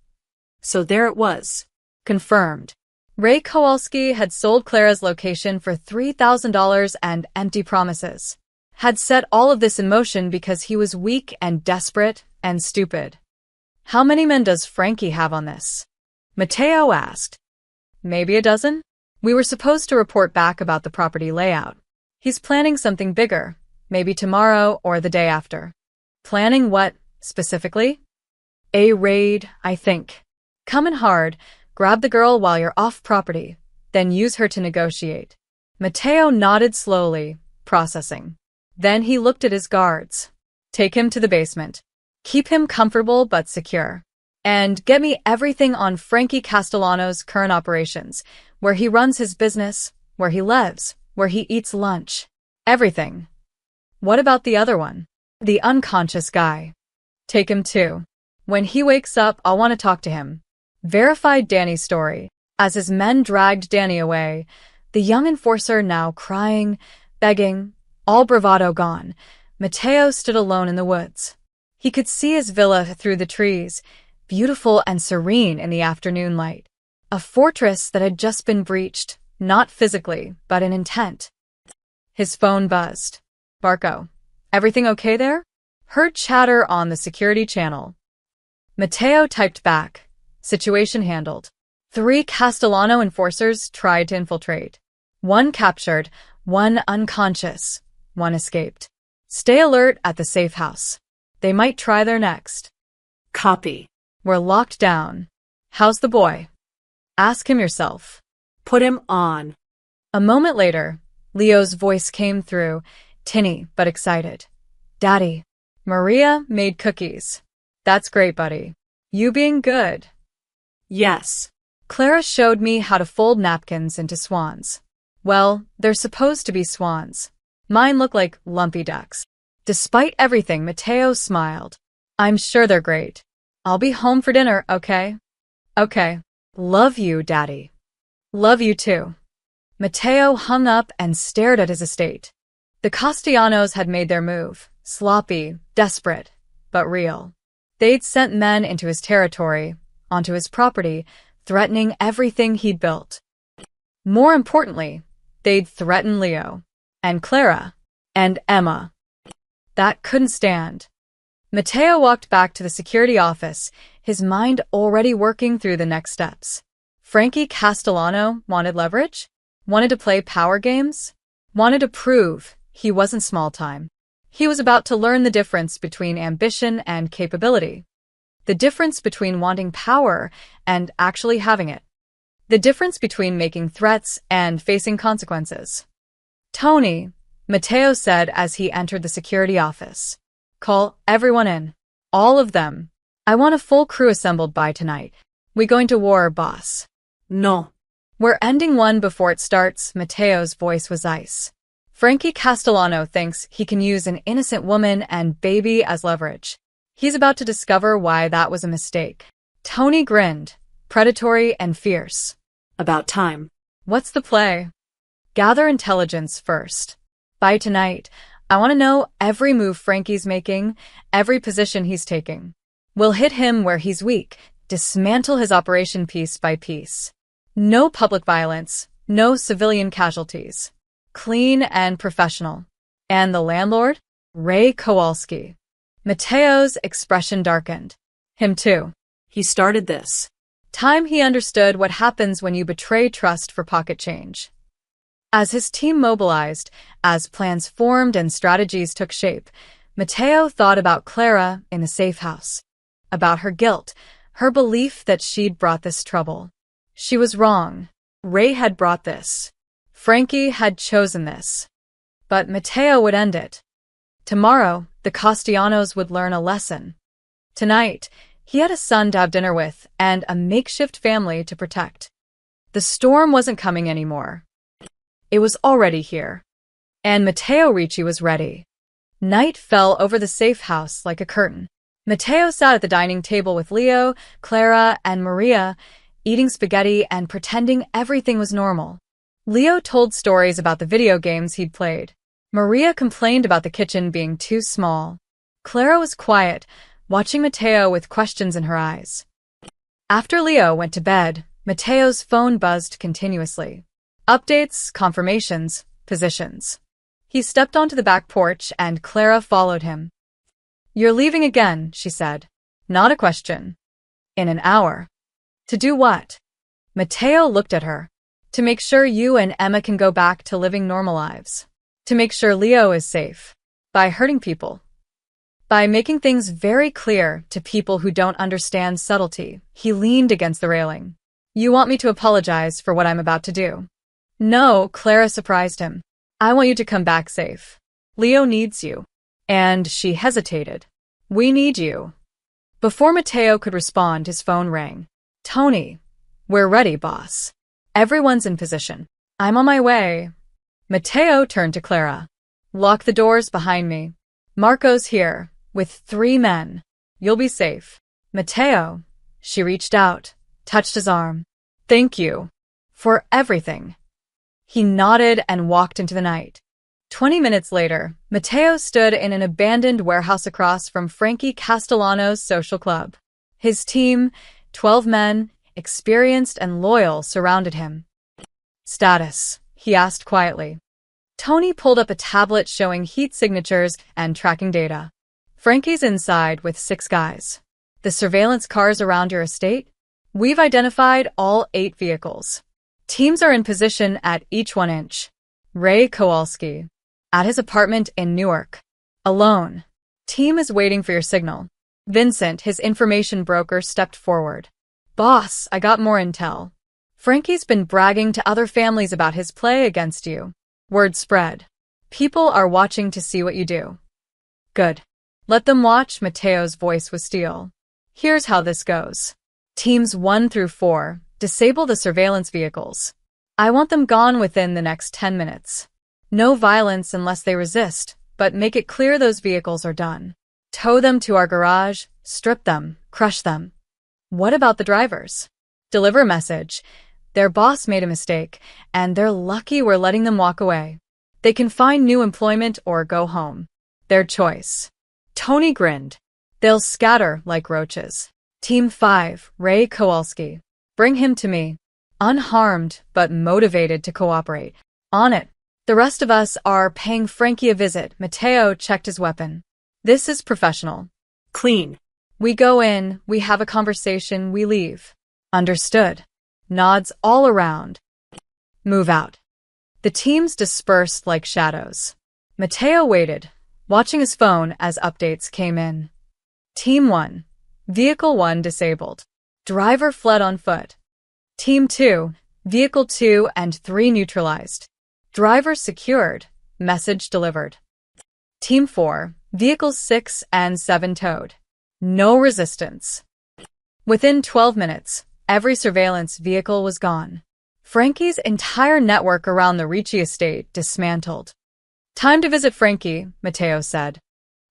So there it was. Confirmed. Ray Kowalski had sold Clara's location for $3,000 and empty promises. Had set all of this in motion because he was weak and desperate and stupid. How many men does Frankie have on this? Mateo asked. Maybe a dozen? We were supposed to report back about the property layout. He's planning something bigger, maybe tomorrow or the day after. Planning what, specifically? A raid, I think. Come in hard, grab the girl while you're off property, then use her to negotiate. Mateo nodded slowly, processing. Then he looked at his guards. Take him to the basement. Keep him comfortable but secure. And get me everything on Frankie Castellano's current operations, where he runs his business, where he lives, where he eats lunch. Everything. What about the other one? The unconscious guy. Take him too. When he wakes up, I'll want to talk to him. Verified Danny's story. As his men dragged Danny away, the young enforcer now crying, begging, all bravado gone, Mateo stood alone in the woods. He could see his villa through the trees, beautiful and serene in the afternoon light. A fortress that had just been breached, not physically, but in intent. His phone buzzed. Barco. Everything okay there? Heard chatter on the security channel. Mateo typed back. Situation handled. 3 Castellano enforcers tried to infiltrate. 1 captured, 1 unconscious, 1 escaped. Stay alert at the safe house. They might try their next. Copy. We're locked down. How's the boy? Ask him yourself. Put him on. A moment later, Leo's voice came through, tinny but excited. Daddy, Maria made cookies. That's great, buddy. You being good. Yes. Clara showed me how to fold napkins into swans. Well, they're supposed to be swans. Mine look like lumpy ducks. Despite everything, Mateo smiled. I'm sure they're great. I'll be home for dinner, okay? Okay. Love you, Daddy. Love you too. Mateo hung up and stared at his estate. The Castellanos had made their move, sloppy, desperate, but real. They'd sent men into his territory, onto his property, threatening everything he'd built. More importantly, they'd threatened Leo, and Clara, and Emma. That couldn't stand. Mateo walked back to the security office, his mind already working through the next steps. Frankie Castellano wanted leverage? Wanted to play power games? Wanted to prove he wasn't small time. He was about to learn the difference between ambition and capability. The difference between wanting power and actually having it. The difference between making threats and facing consequences. Tony, Mateo said as he entered the security office. Call everyone in. All of them. I want a full crew assembled by tonight. We going to war, boss? No. We're ending one before it starts. Mateo's voice was ice. Frankie Castellano thinks he can use an innocent woman and baby as leverage. He's about to discover why that was a mistake. Tony grinned, predatory and fierce. About time. What's the play? Gather intelligence first. By tonight, I want to know every move Frankie's making, every position he's taking. We'll hit him where he's weak, dismantle his operation piece by piece. No public violence, no civilian casualties. Clean and professional. And the landlord? Ray Kowalski. Mateo's expression darkened. Him too. He started this. Time he understood what happens when you betray trust for pocket change. As his team mobilized, as plans formed and strategies took shape, Matteo thought about Clara in the safe house, about her guilt, her belief that she'd brought this trouble. She was wrong. Ray had brought this. Frankie had chosen this. But Matteo would end it. Tomorrow, the Castellanos would learn a lesson. Tonight, he had a son to have dinner with and a makeshift family to protect. The storm wasn't coming anymore. It was already here. And Matteo Ricci was ready. Night fell over the safe house like a curtain. Matteo sat at the dining table with Leo, Clara, and Maria, eating spaghetti and pretending everything was normal. Leo told stories about the video games he'd played. Maria complained about the kitchen being too small. Clara was quiet, watching Matteo with questions in her eyes. After Leo went to bed, Matteo's phone buzzed continuously. Updates, confirmations, positions. He stepped onto the back porch and Clara followed him. "You're leaving again," she said. "Not a question." "In an hour." "To do what?" Matteo looked at her. "To make sure you and Emma can go back to living normal lives. To make sure Leo is safe. By hurting people. By making things very clear to people who don't understand subtlety." He leaned against the railing. "You want me to apologize for what I'm about to do?" "No," Clara surprised him. "I want you to come back safe. Leo needs you." And she hesitated. "We need you." Before Matteo could respond, his phone rang. "Tony, we're ready, boss. Everyone's in position. I'm on my way." Matteo turned to Clara. "Lock the doors behind me. Marco's here, with 3 men. You'll be safe." "Matteo," she reached out, touched his arm. "Thank you. For everything." He nodded and walked into the night. 20 minutes later, Matteo stood in an abandoned warehouse across from Frankie Castellano's social club. His team, 12 men, experienced and loyal, surrounded him. "Status?" he asked quietly. Tony pulled up a tablet showing heat signatures and tracking data. "Frankie's inside with 6 guys. The surveillance cars around your estate? We've identified all 8 vehicles. Teams are in position at each 1 inch. Ray Kowalski. At his apartment in Newark. Alone. Team is waiting for your signal." Vincent, his information broker, stepped forward. "Boss, I got more intel. Frankie's been bragging to other families about his play against you. Word spread. People are watching to see what you do." "Good. Let them watch." Matteo's voice was steel. "Here's how this goes. Teams 1 through 4, disable the surveillance vehicles. I want them gone within the next 10 minutes. No violence unless they resist, but make it clear those vehicles are done. Tow them to our garage, strip them, crush them." "What about the drivers?" "Deliver a message. Their boss made a mistake, and they're lucky we're letting them walk away. They can find new employment or go home. Their choice." Tony grinned. "They'll scatter like roaches. Team 5, Ray Kowalski. Bring him to me. Unharmed, but motivated to cooperate. On it. The rest of us are paying Frankie a visit." Matteo checked his weapon. "This is professional. Clean. We go in, we have a conversation, we leave." "Understood." Nods all around. "Move out." The teams dispersed like shadows. Matteo waited, watching his phone as updates came in. Team 1. Vehicle 1 disabled. Driver fled on foot. Team 2. Vehicle 2 and 3 neutralized. Driver secured. Message delivered. Team 4. Vehicles 6 and 7 towed. No resistance. Within 12 minutes, every surveillance vehicle was gone. Frankie's entire network around the Ricci estate dismantled. "Time to visit Frankie," Matteo said.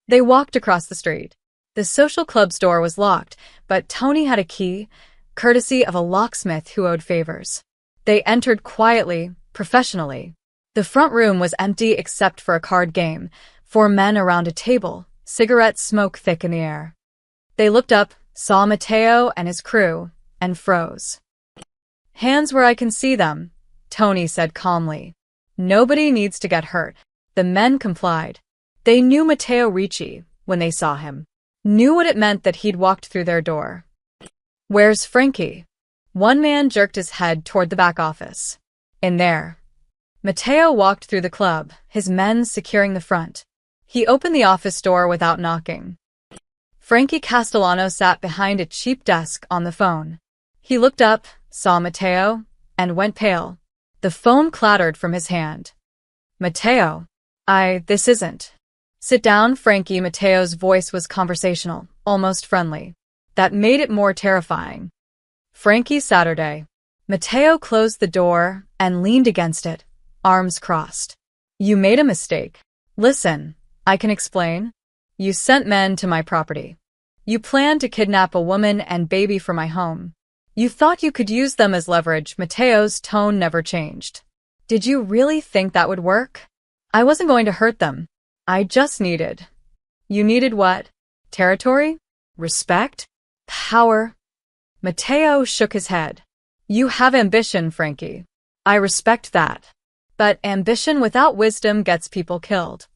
They walked across the street. The social club's door was locked, but Tony had a key, courtesy of a locksmith who owed favors. They entered quietly, professionally. The front room was empty except for a card game, 4 men around a table, cigarette smoke thick in the air. They looked up, saw Matteo and his crew, and froze. "Hands where I can see them," Tony said calmly. "Nobody needs to get hurt." The men complied. They knew Matteo Ricci when they saw him. Knew what it meant that he'd walked through their door. "Where's Frankie?" One man jerked his head toward the back office. "In there." Matteo walked through the club, his men securing the front. He opened the office door without knocking. Frankie Castellano sat behind a cheap desk on the phone. He looked up, saw Matteo, and went pale. The phone clattered from his hand. Matteo. This isn't. Sit down, Frankie. Matteo's voice was conversational, almost friendly. That made it more terrifying. Frankie Saturday. Matteo closed the door and leaned against it, arms crossed. You made a mistake. Listen, I can explain. You sent men to my property. You planned to kidnap a woman and baby for my home. You thought you could use them as leverage. Matteo's tone never changed. Did you really think that would work? I wasn't going to hurt them. I just needed. You needed what? Territory? Respect? Power? Matteo shook his head. You have ambition, Frankie. I respect that. But ambition without wisdom gets people killed.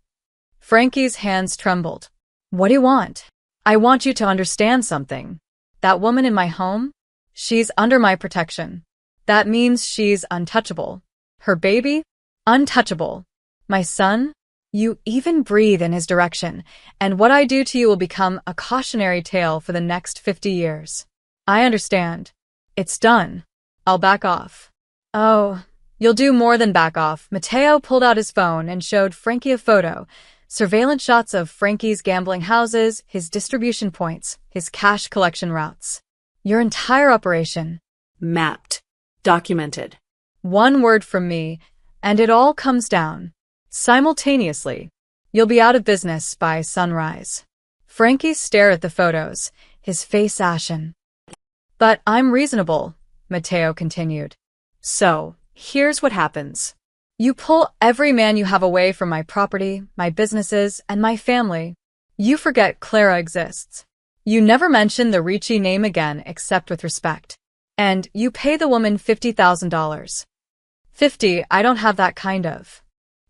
Frankie's hands trembled. What do you want? I want you to understand something. That woman in my home? She's under my protection. That means she's untouchable. Her baby? Untouchable. My son? You even breathe in his direction, and what I do to you will become a cautionary tale for the next 50 years. I understand. It's done. I'll back off. Oh, you'll do more than back off. Matteo pulled out his phone and showed Frankie a photo. Surveillance shots of Frankie's gambling houses, his distribution points, his cash collection routes. Your entire operation. Mapped. Documented. One word from me, and it all comes down. Simultaneously. You'll be out of business by sunrise. Frankie stared at the photos, his face ashen. But I'm reasonable, Matteo continued. So, here's what happens. You pull every man you have away from my property, my businesses, and my family. You forget Clara exists. You never mention the Ricci name again except with respect. And you pay the woman $50,000. 50, I don't have that kind of.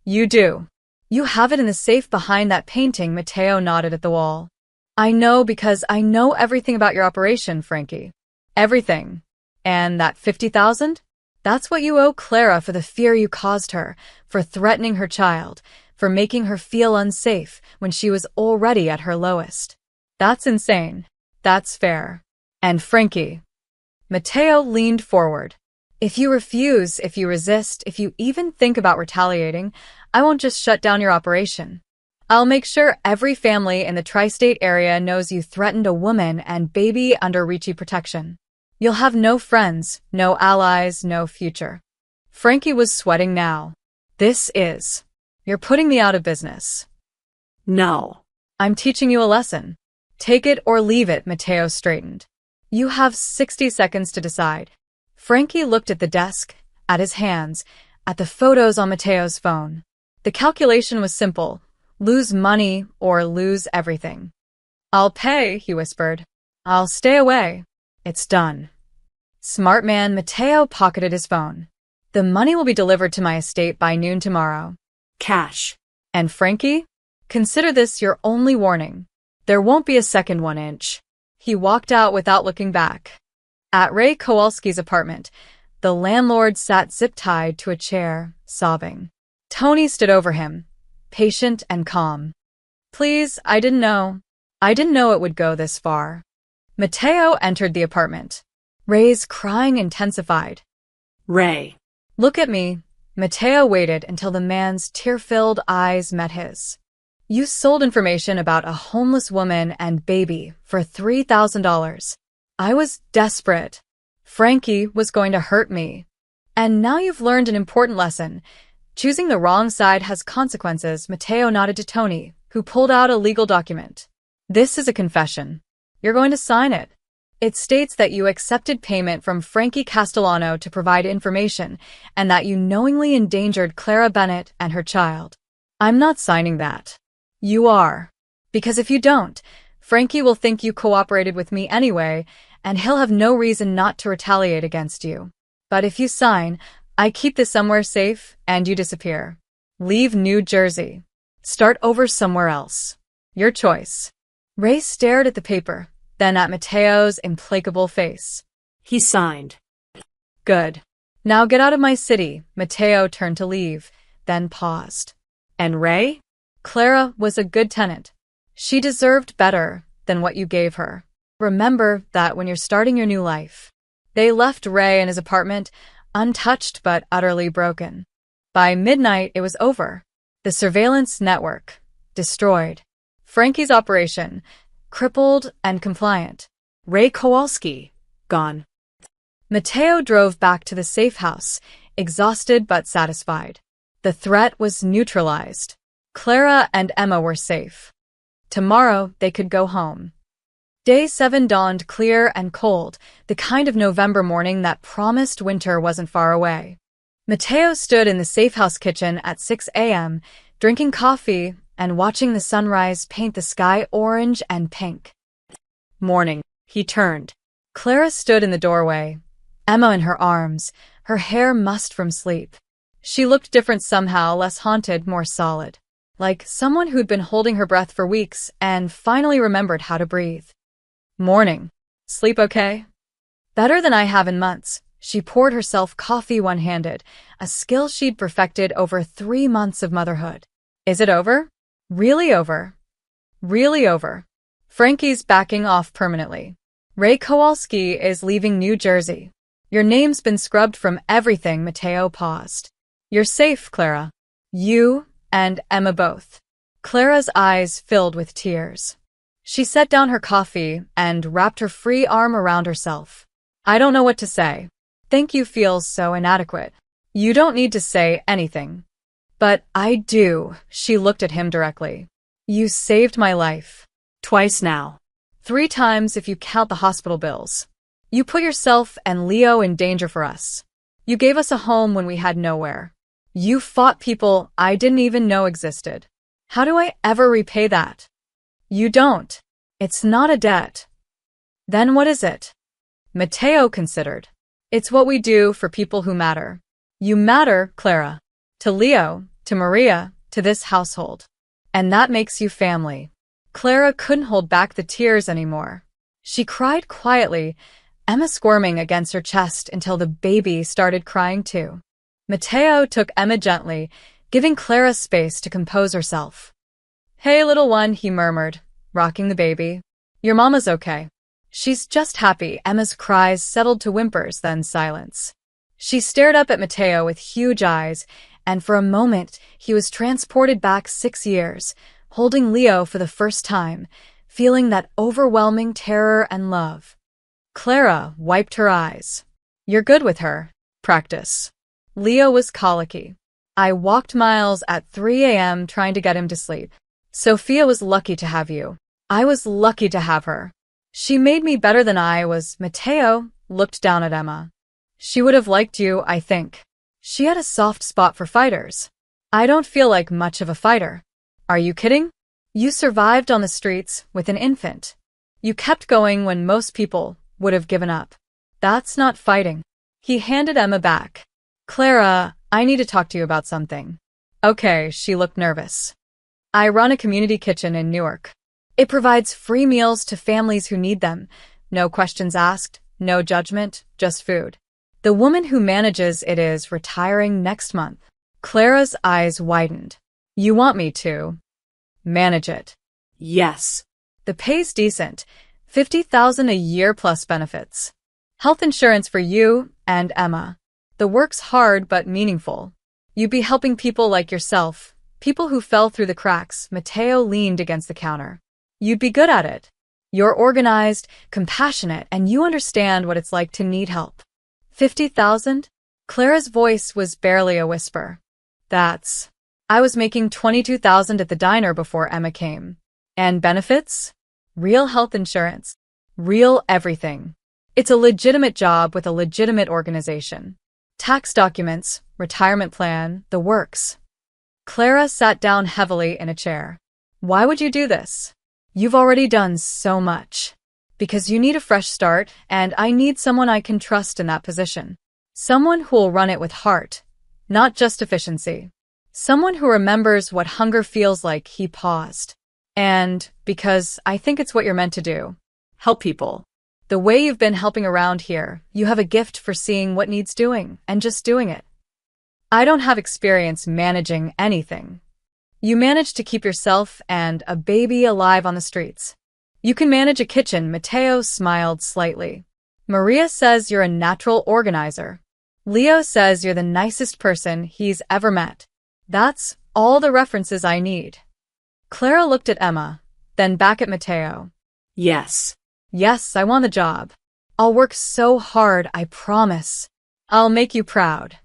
You do. You have it in the safe behind that painting. Matteo nodded at the wall. I know because I know everything about your operation, Frankie. Everything. And that 50,000? That's what you owe Clara for the fear you caused her, for threatening her child, for making her feel unsafe when she was already at her lowest. That's insane. That's fair. And Frankie. Matteo leaned forward. If you refuse, if you resist, if you even think about retaliating, I won't just shut down your operation. I'll make sure every family in the tri-state area knows you threatened a woman and baby under Ricci protection. You'll have no friends, no allies, no future. Frankie was sweating now. You're putting me out of business. No. I'm teaching you a lesson. Take it or leave it, Matteo straightened. You have 60 seconds to decide. Frankie looked at the desk, at his hands, at the photos on Matteo's phone. The calculation was simple. Lose money or lose everything. I'll pay, he whispered. I'll stay away. It's done. Smart man. Matteo pocketed his phone. The money will be delivered to my estate by noon tomorrow. Cash. And Frankie? Consider this your only warning. There won't be a second 1 inch. He walked out without looking back. At Ray Kowalski's apartment, the landlord sat zip-tied to a chair, sobbing. Tony stood over him, patient and calm. Please, I didn't know. I didn't know it would go this far. Matteo entered the apartment. Ray's crying intensified. Ray. Look at me. Matteo waited until the man's tear-filled eyes met his. You sold information about a homeless woman and baby for $3,000. I was desperate. Frankie was going to hurt me. And now you've learned an important lesson. Choosing the wrong side has consequences. Matteo nodded to Tony, who pulled out a legal document. This is a confession. You're going to sign it. It states that you accepted payment from Frankie Castellano to provide information and that you knowingly endangered Clara Bennett and her child. I'm not signing that. You are. Because if you don't, Frankie will think you cooperated with me anyway, and he'll have no reason not to retaliate against you. But if you sign, I keep this somewhere safe and you disappear. Leave New Jersey. Start over somewhere else. Your choice. Ray stared at the paper, then at Matteo's implacable face. He signed. Good. Now get out of my city. Matteo turned to leave, then paused. And Ray? Clara was a good tenant. She deserved better than what you gave her. Remember that when you're starting your new life. They left Ray in his apartment, untouched but utterly broken. By midnight, it was over. The surveillance network, destroyed. Frankie's operation, crippled and compliant. Ray Kowalski, gone. Mateo drove back to the safe house, exhausted but satisfied. The threat was neutralized. Clara and Emma were safe. Tomorrow, they could go home. Day 7 dawned clear and cold, the kind of November morning that promised winter wasn't far away. Mateo stood in the safe house kitchen at 6 a.m., drinking coffee and watching the sunrise paint the sky orange and pink. Morning. He turned. Clara stood in the doorway, Emma in her arms, her hair mussed from sleep. She looked different somehow, less haunted, more solid. Like someone who'd been holding her breath for weeks and finally remembered how to breathe. Morning. Sleep okay? Better than I have in months. She poured herself coffee one-handed, a skill she'd perfected over 3 months of motherhood. Is it over? Really over? Really over. Frankie's backing off permanently. Ray Kowalski is leaving New Jersey. Your name's been scrubbed from everything. Mateo paused. You're safe, Clara. You and Emma both. Clara's eyes filled with tears. She set down her coffee and wrapped her free arm around herself. I don't know what to say. Thank you feels so inadequate. You don't need to say anything. But I do. She looked at him directly. You saved my life. Twice now. 3 times if you count the hospital bills. You put yourself and Leo in danger for us. You gave us a home when we had nowhere. You fought people I didn't even know existed. How do I ever repay that? You don't. It's not a debt. Then what is it? Mateo considered. It's what we do for people who matter. You matter, Clara. To Leo, to Maria, to this household. And that makes you family. Clara couldn't hold back the tears anymore. She cried quietly, Emma squirming against her chest until the baby started crying too. Mateo took Emma gently, giving Clara space to compose herself. Hey, little one, he murmured, rocking the baby. Your mama's okay. She's just happy. Emma's cries settled to whimpers, then silence. She stared up at Mateo with huge eyes, and for a moment he was transported back 6 years, holding Leo for the first time, feeling that overwhelming terror and love. Clara wiped her eyes. You're good with her. Practice. Leo was colicky. I walked miles at 3 a.m. trying to get him to sleep. Sophia was lucky to have you. I was lucky to have her. She made me better than I was. Mateo looked down at Emma. She would have liked you, I think. She had a soft spot for fighters. I don't feel like much of a fighter. Are you kidding? You survived on the streets with an infant. You kept going when most people would have given up. That's not fighting. He handed Emma back. Clara, I need to talk to you about something. Okay, she looked nervous. I run a community kitchen in Newark. It provides free meals to families who need them. No questions asked, no judgment, just food. The woman who manages it is retiring next month. Clara's eyes widened. You want me to manage it? Yes. The pay's decent. $50,000 a year plus benefits. Health insurance for you and Emma. The work's hard but meaningful. You'd be helping people like yourself, people who fell through the cracks. Mateo leaned against the counter. You'd be good at it. You're organized, compassionate, and you understand what it's like to need help. 50,000? Clara's voice was barely a whisper. I was making 22,000 at the diner before Emma came. And benefits? Real health insurance. Real everything. It's a legitimate job with a legitimate organization. Tax documents, retirement plan, the works. Clara sat down heavily in a chair. Why would you do this? You've already done so much. Because you need a fresh start, and I need someone I can trust in that position. Someone who'll run it with heart, not just efficiency. Someone who remembers what hunger feels like. He paused. And because I think it's what you're meant to do. Help people. The way you've been helping around here, you have a gift for seeing what needs doing and just doing it. I don't have experience managing anything. You managed to keep yourself and a baby alive on the streets. You can manage a kitchen. Mateo smiled slightly. Maria says you're a natural organizer. Leo says you're the nicest person he's ever met. That's all the references I need. Clara looked at Emma, then back at Mateo. Yes. Yes, I want the job. I'll work so hard, I promise. I'll make you proud.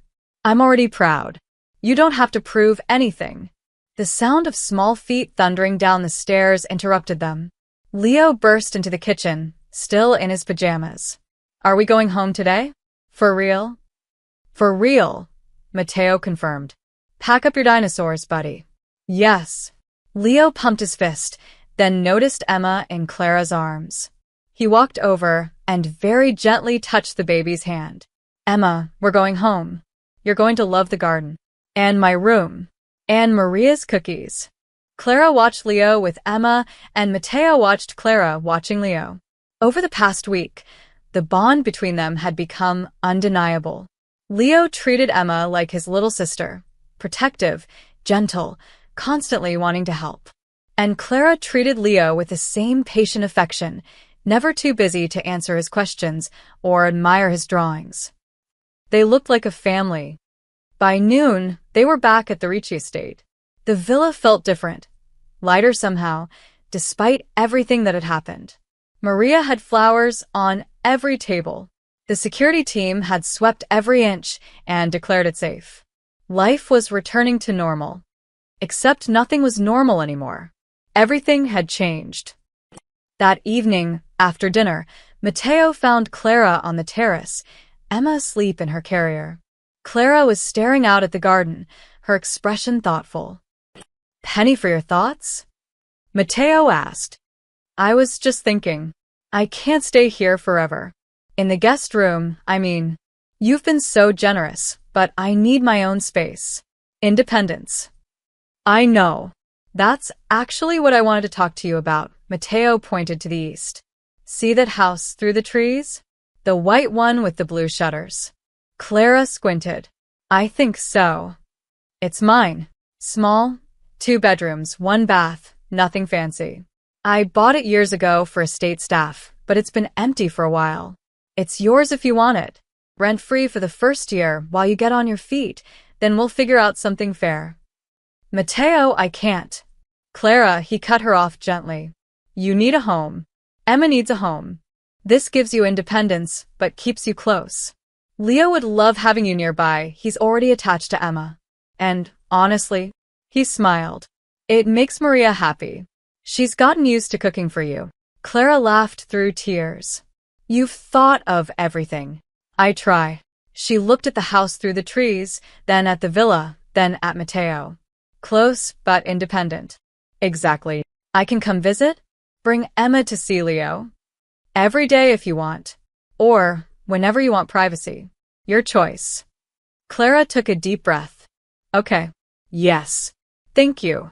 I'm already proud. You don't have to prove anything. The sound of small feet thundering down the stairs interrupted them. Leo burst into the kitchen, still in his pajamas. Are we going home today? For real? For real, Mateo confirmed. Pack up your dinosaurs, buddy. Yes. Leo pumped his fist, then noticed Emma in Clara's arms. He walked over and very gently touched the baby's hand. Emma, we're going home. You're going to love the garden. And my room. And Maria's cookies. Clara watched Leo with Emma, and Mateo watched Clara watching Leo. Over the past week, the bond between them had become undeniable. Leo treated Emma like his little sister, protective, gentle, constantly wanting to help. And Clara treated Leo with the same patient affection, never too busy to answer his questions or admire his drawings. They looked like a family. By noon, they were back at the Ricci estate. The villa felt different, lighter somehow, despite everything that had happened. Maria had flowers on every table. The security team had swept every inch and declared it safe. Life was returning to normal. Except nothing was normal anymore. Everything had changed. That evening, after dinner, Mateo found Clara on the terrace, Emma asleep in her carrier. Clara was staring out at the garden, her expression thoughtful. Penny for your thoughts? Mateo asked. I was just thinking. I can't stay here forever. In the guest room, I mean. You've been so generous, but I need my own space. Independence. I know. That's actually what I wanted to talk to you about. Mateo pointed to the east. See that house through the trees? The white one with the blue shutters. Clara squinted. I think so. It's mine. Small, 2 bedrooms, 1 bath, nothing fancy. I bought it years ago for estate staff, but it's been empty for a while. It's yours if you want it. Rent-free for the first year while you get on your feet, then we'll figure out something fair. Mateo, I can't. Clara, he cut her off gently. You need a home. Emma needs a home. This gives you independence, but keeps you close. Leo would love having you nearby. He's already attached to Emma. And, honestly, he smiled. It makes Maria happy. She's gotten used to cooking for you. Clara laughed through tears. You've thought of everything. I try. She looked at the house through the trees, then at the villa, then at Mateo. Close, but independent. Exactly. I can come visit? Bring Emma to see Leo. Every day if you want. Or whenever you want privacy. Your choice. Clara took a deep breath. Okay. Yes. Thank you.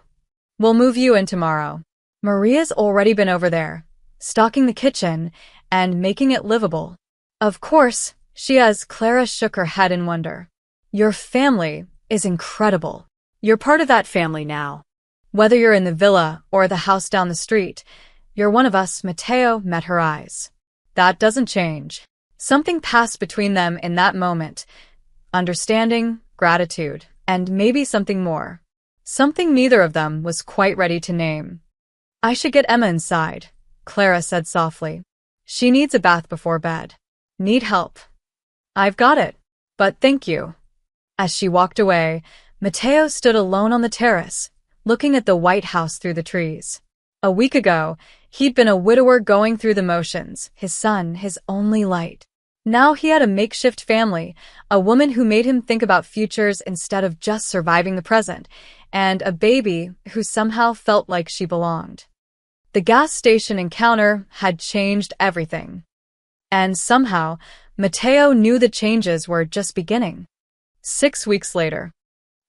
We'll move you in tomorrow. Maria's already been over there, stocking the kitchen and making it livable. Of course, she has. Clara shook her head in wonder. Your family is incredible. You're part of that family now. Whether you're in the villa or the house down the street, you're one of us. Mateo met her eyes. That doesn't change. Something passed between them in that moment. Understanding, gratitude, and maybe something more. Something neither of them was quite ready to name. I should get Emma inside, Clara said softly. She needs a bath before bed. Need help. I've got it, but thank you. As she walked away, Mateo stood alone on the terrace, looking at the white house through the trees. A week ago, he'd been a widower going through the motions, his son, his only light. Now he had a makeshift family, a woman who made him think about futures instead of just surviving the present, and a baby who somehow felt like she belonged. The gas station encounter had changed everything. And somehow, Mateo knew the changes were just beginning. 6 weeks later.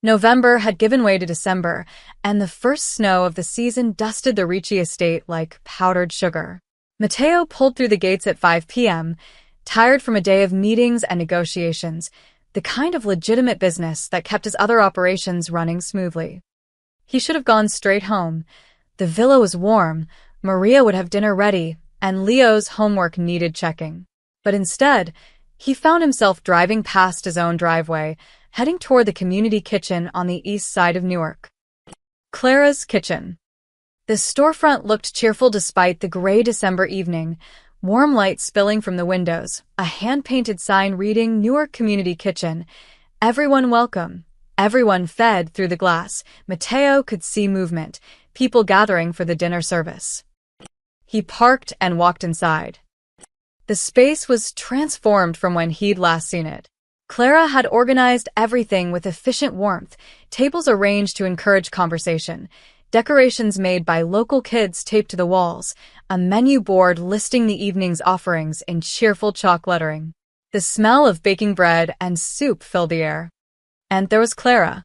November had given way to December, and the first snow of the season dusted the Ricci estate like powdered sugar. Mateo pulled through the gates at 5 p.m., tired from a day of meetings and negotiations, the kind of legitimate business that kept his other operations running smoothly. He should have gone straight home. The villa was warm, Maria would have dinner ready, and Leo's homework needed checking. But instead, he found himself driving past his own driveway, heading toward the community kitchen on the east side of Newark. Clara's kitchen. The storefront looked cheerful despite the gray December evening, warm light spilling from the windows, a hand-painted sign reading Newark Community Kitchen. Everyone welcome. Everyone fed through the glass. Mateo could see movement, people gathering for the dinner service. He parked and walked inside. The space was transformed from when he'd last seen it. Clara had organized everything with efficient warmth, tables arranged to encourage conversation, decorations made by local kids taped to the walls, a menu board listing the evening's offerings in cheerful chalk lettering. The smell of baking bread and soup filled the air. And there was Clara.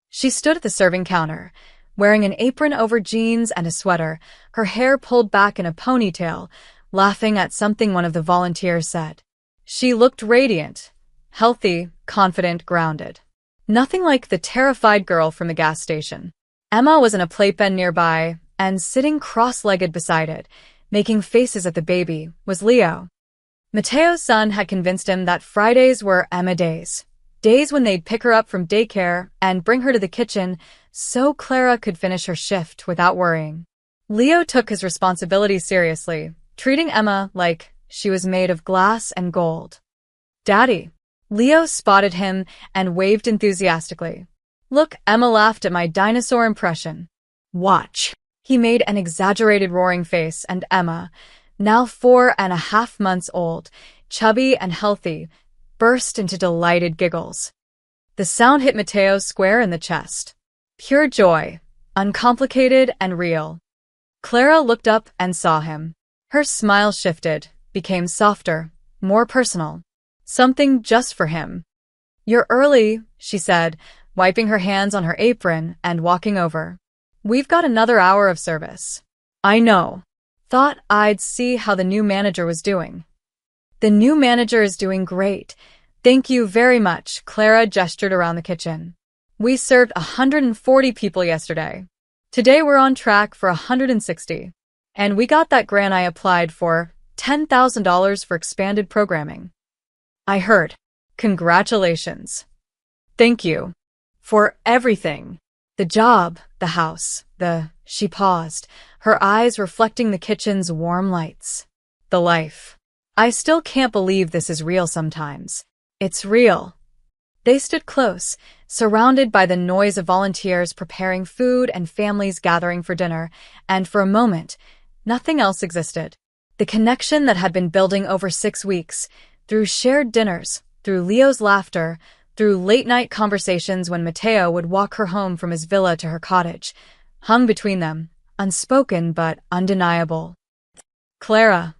She stood at the serving counter, wearing an apron over jeans and a sweater, her hair pulled back in a ponytail, laughing at something one of the volunteers said. She looked radiant, healthy, confident, grounded. Nothing like the terrified girl from the gas station. Emma was in a playpen nearby, and sitting cross-legged beside it, making faces at the baby, was Leo. Mateo's son had convinced him that Fridays were Emma days. Days when they'd pick her up from daycare and bring her to the kitchen so Clara could finish her shift without worrying. Leo took his responsibilities seriously, treating Emma like she was made of glass and gold. "Daddy." Leo spotted him and waved enthusiastically. "Look," Emma laughed at my dinosaur impression. "Watch." He made an exaggerated roaring face, and Emma, now 4.5 months old, chubby and healthy, burst into delighted giggles. The sound hit Mateo square in the chest. Pure joy, uncomplicated and real. Clara looked up and saw him. Her smile shifted, became softer, more personal. Something just for him. "You're early," she said, wiping her hands on her apron and walking over. "We've got another hour of service." "I know." Thought I'd see how the new manager was doing. "The new manager is doing great. Thank you very much," Clara gestured around the kitchen. "We served 140 people yesterday. Today we're on track for 160. And we got that grant I applied for, $10,000 for expanded programming." "I heard. Congratulations." "Thank you. For everything. The job, the house, She paused, her eyes reflecting the kitchen's warm lights. "The life. I still can't believe this is real sometimes. It's real." They stood close, surrounded by the noise of volunteers preparing food and families gathering for dinner, and for a moment, nothing else existed. The connection that had been building over 6 weeks, through shared dinners, through Leo's laughter, through late-night conversations when Mateo would walk her home from his villa to her cottage, hung between them, unspoken but undeniable. "Clara."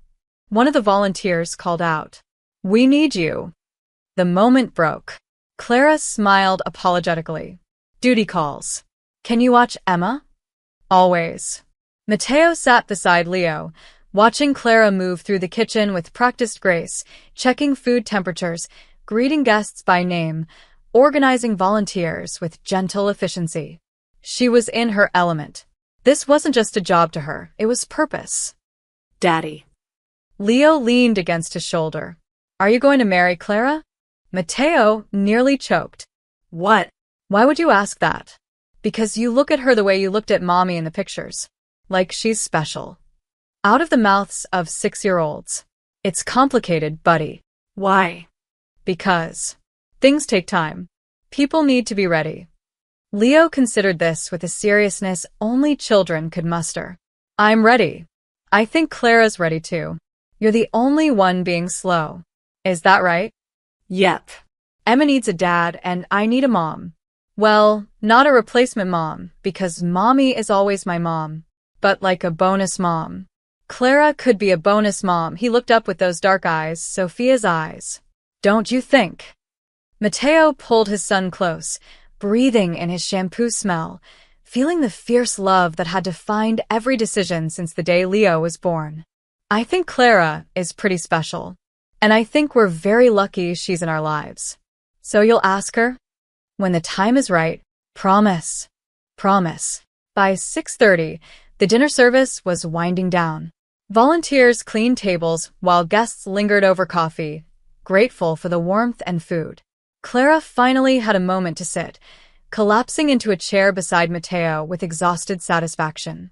One of the volunteers called out. "We need you." The moment broke. Clara smiled apologetically. "Duty calls. Can you watch Emma?" "Always." Mateo sat beside Leo, watching Clara move through the kitchen with practiced grace, checking food temperatures, greeting guests by name, organizing volunteers with gentle efficiency. She was in her element. This wasn't just a job to her, it was purpose. "Daddy." Leo leaned against his shoulder. "Are you going to marry Clara?" Mateo nearly choked. "What?" "Why would you ask that?" "Because you look at her the way you looked at Mommy in the pictures. Like she's special." Out of the mouths of 6-year-olds. "It's complicated, buddy." "Why?" "Because things take time. People need to be ready." Leo considered this with a seriousness only children could muster. "I'm ready. I think Clara's ready too. You're the only one being slow. Is that right?" "Yep." "Emma needs a dad and I need a mom. Well, not a replacement mom, because Mommy is always my mom, but like a bonus mom." Clara could be a bonus mom. He looked up with those dark eyes, Sophia's eyes. "Don't you think?" Mateo pulled his son close, breathing in his shampoo smell, feeling the fierce love that had defined every decision since the day Leo was born. "I think Clara is pretty special, and I think we're very lucky she's in our lives. So you'll ask her? When the time is right, promise." Promise. By 6:30, the dinner service was winding down. Volunteers cleaned tables while guests lingered over coffee, grateful for the warmth and food. Clara finally had a moment to sit, collapsing into a chair beside Matteo with exhausted satisfaction.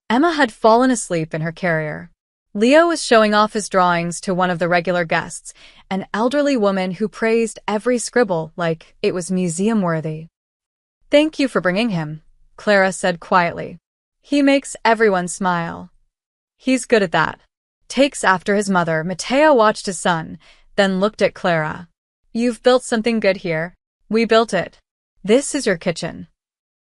Emma had fallen asleep in her carrier. Leo was showing off his drawings to one of the regular guests, an elderly woman who praised every scribble like it was museum-worthy. "Thank you for bringing him," Clara said quietly. "He makes everyone smile. He's good at that." Takes after his mother, Matteo watched his son, then looked at Clara. "You've built something good here. We built it. This is your kitchen."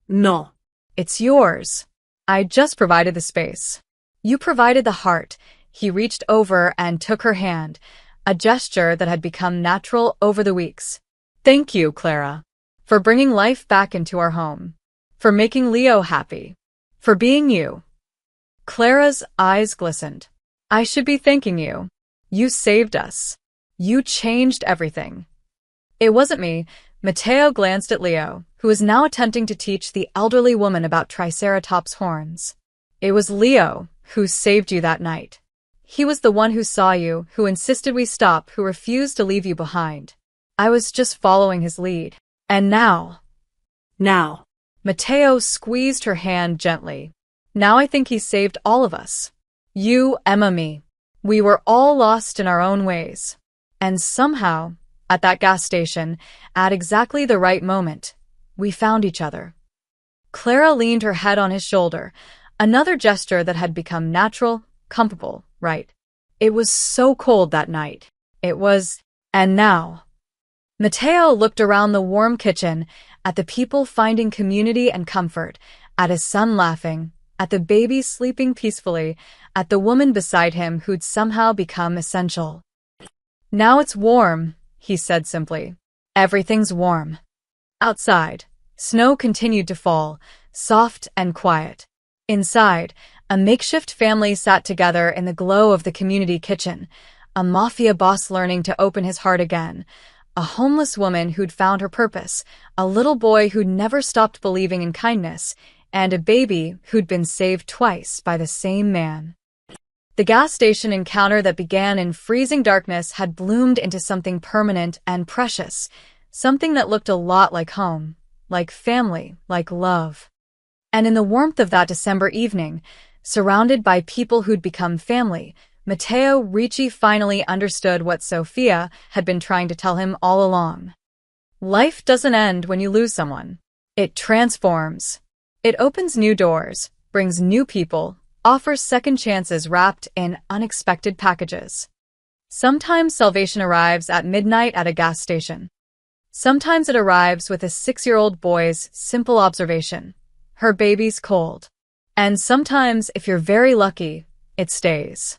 No. "It's yours. I just provided the space. You provided the heart." He reached over and took her hand, a gesture that had become natural over the weeks. "Thank you, Clara, for bringing life back into our home, for making Leo happy, for being you." Clara's eyes glistened. "I should be thanking you. You saved us. You changed everything." "It wasn't me." Matteo glanced at Leo, who was now attempting to teach the elderly woman about Triceratops horns. "It was Leo who saved you that night. He was the one who saw you, who insisted we stop, who refused to leave you behind. I was just following his lead. And now..." Now. Matteo squeezed her hand gently. "Now I think he saved all of us. You, Emma, me. We were all lost in our own ways. And somehow, at that gas station, at exactly the right moment, we found each other." Clara leaned her head on his shoulder, another gesture that had become natural, comfortable, right? "It was so cold that night. It was, and now." Matteo looked around the warm kitchen, at the people finding community and comfort, at his son laughing, at the baby sleeping peacefully, at the woman beside him who'd somehow become essential. "Now it's warm," he said simply. "Everything's warm." Outside, snow continued to fall, soft and quiet. Inside, a makeshift family sat together in the glow of the community kitchen, a Mafia boss learning to open his heart again, a homeless woman who'd found her purpose, a little boy who'd never stopped believing in kindness, and a baby who'd been saved twice by the same man. The gas station encounter that began in freezing darkness had bloomed into something permanent and precious, something that looked a lot like home, like family, like love. And in the warmth of that December evening, surrounded by people who'd become family, Matteo Ricci finally understood what Sophia had been trying to tell him all along. Life doesn't end when you lose someone. It transforms. It opens new doors, brings new people, offers second chances wrapped in unexpected packages. Sometimes salvation arrives at midnight at a gas station. Sometimes it arrives with a 6-year-old boy's simple observation: her baby's cold. And sometimes, if you're very lucky, it stays.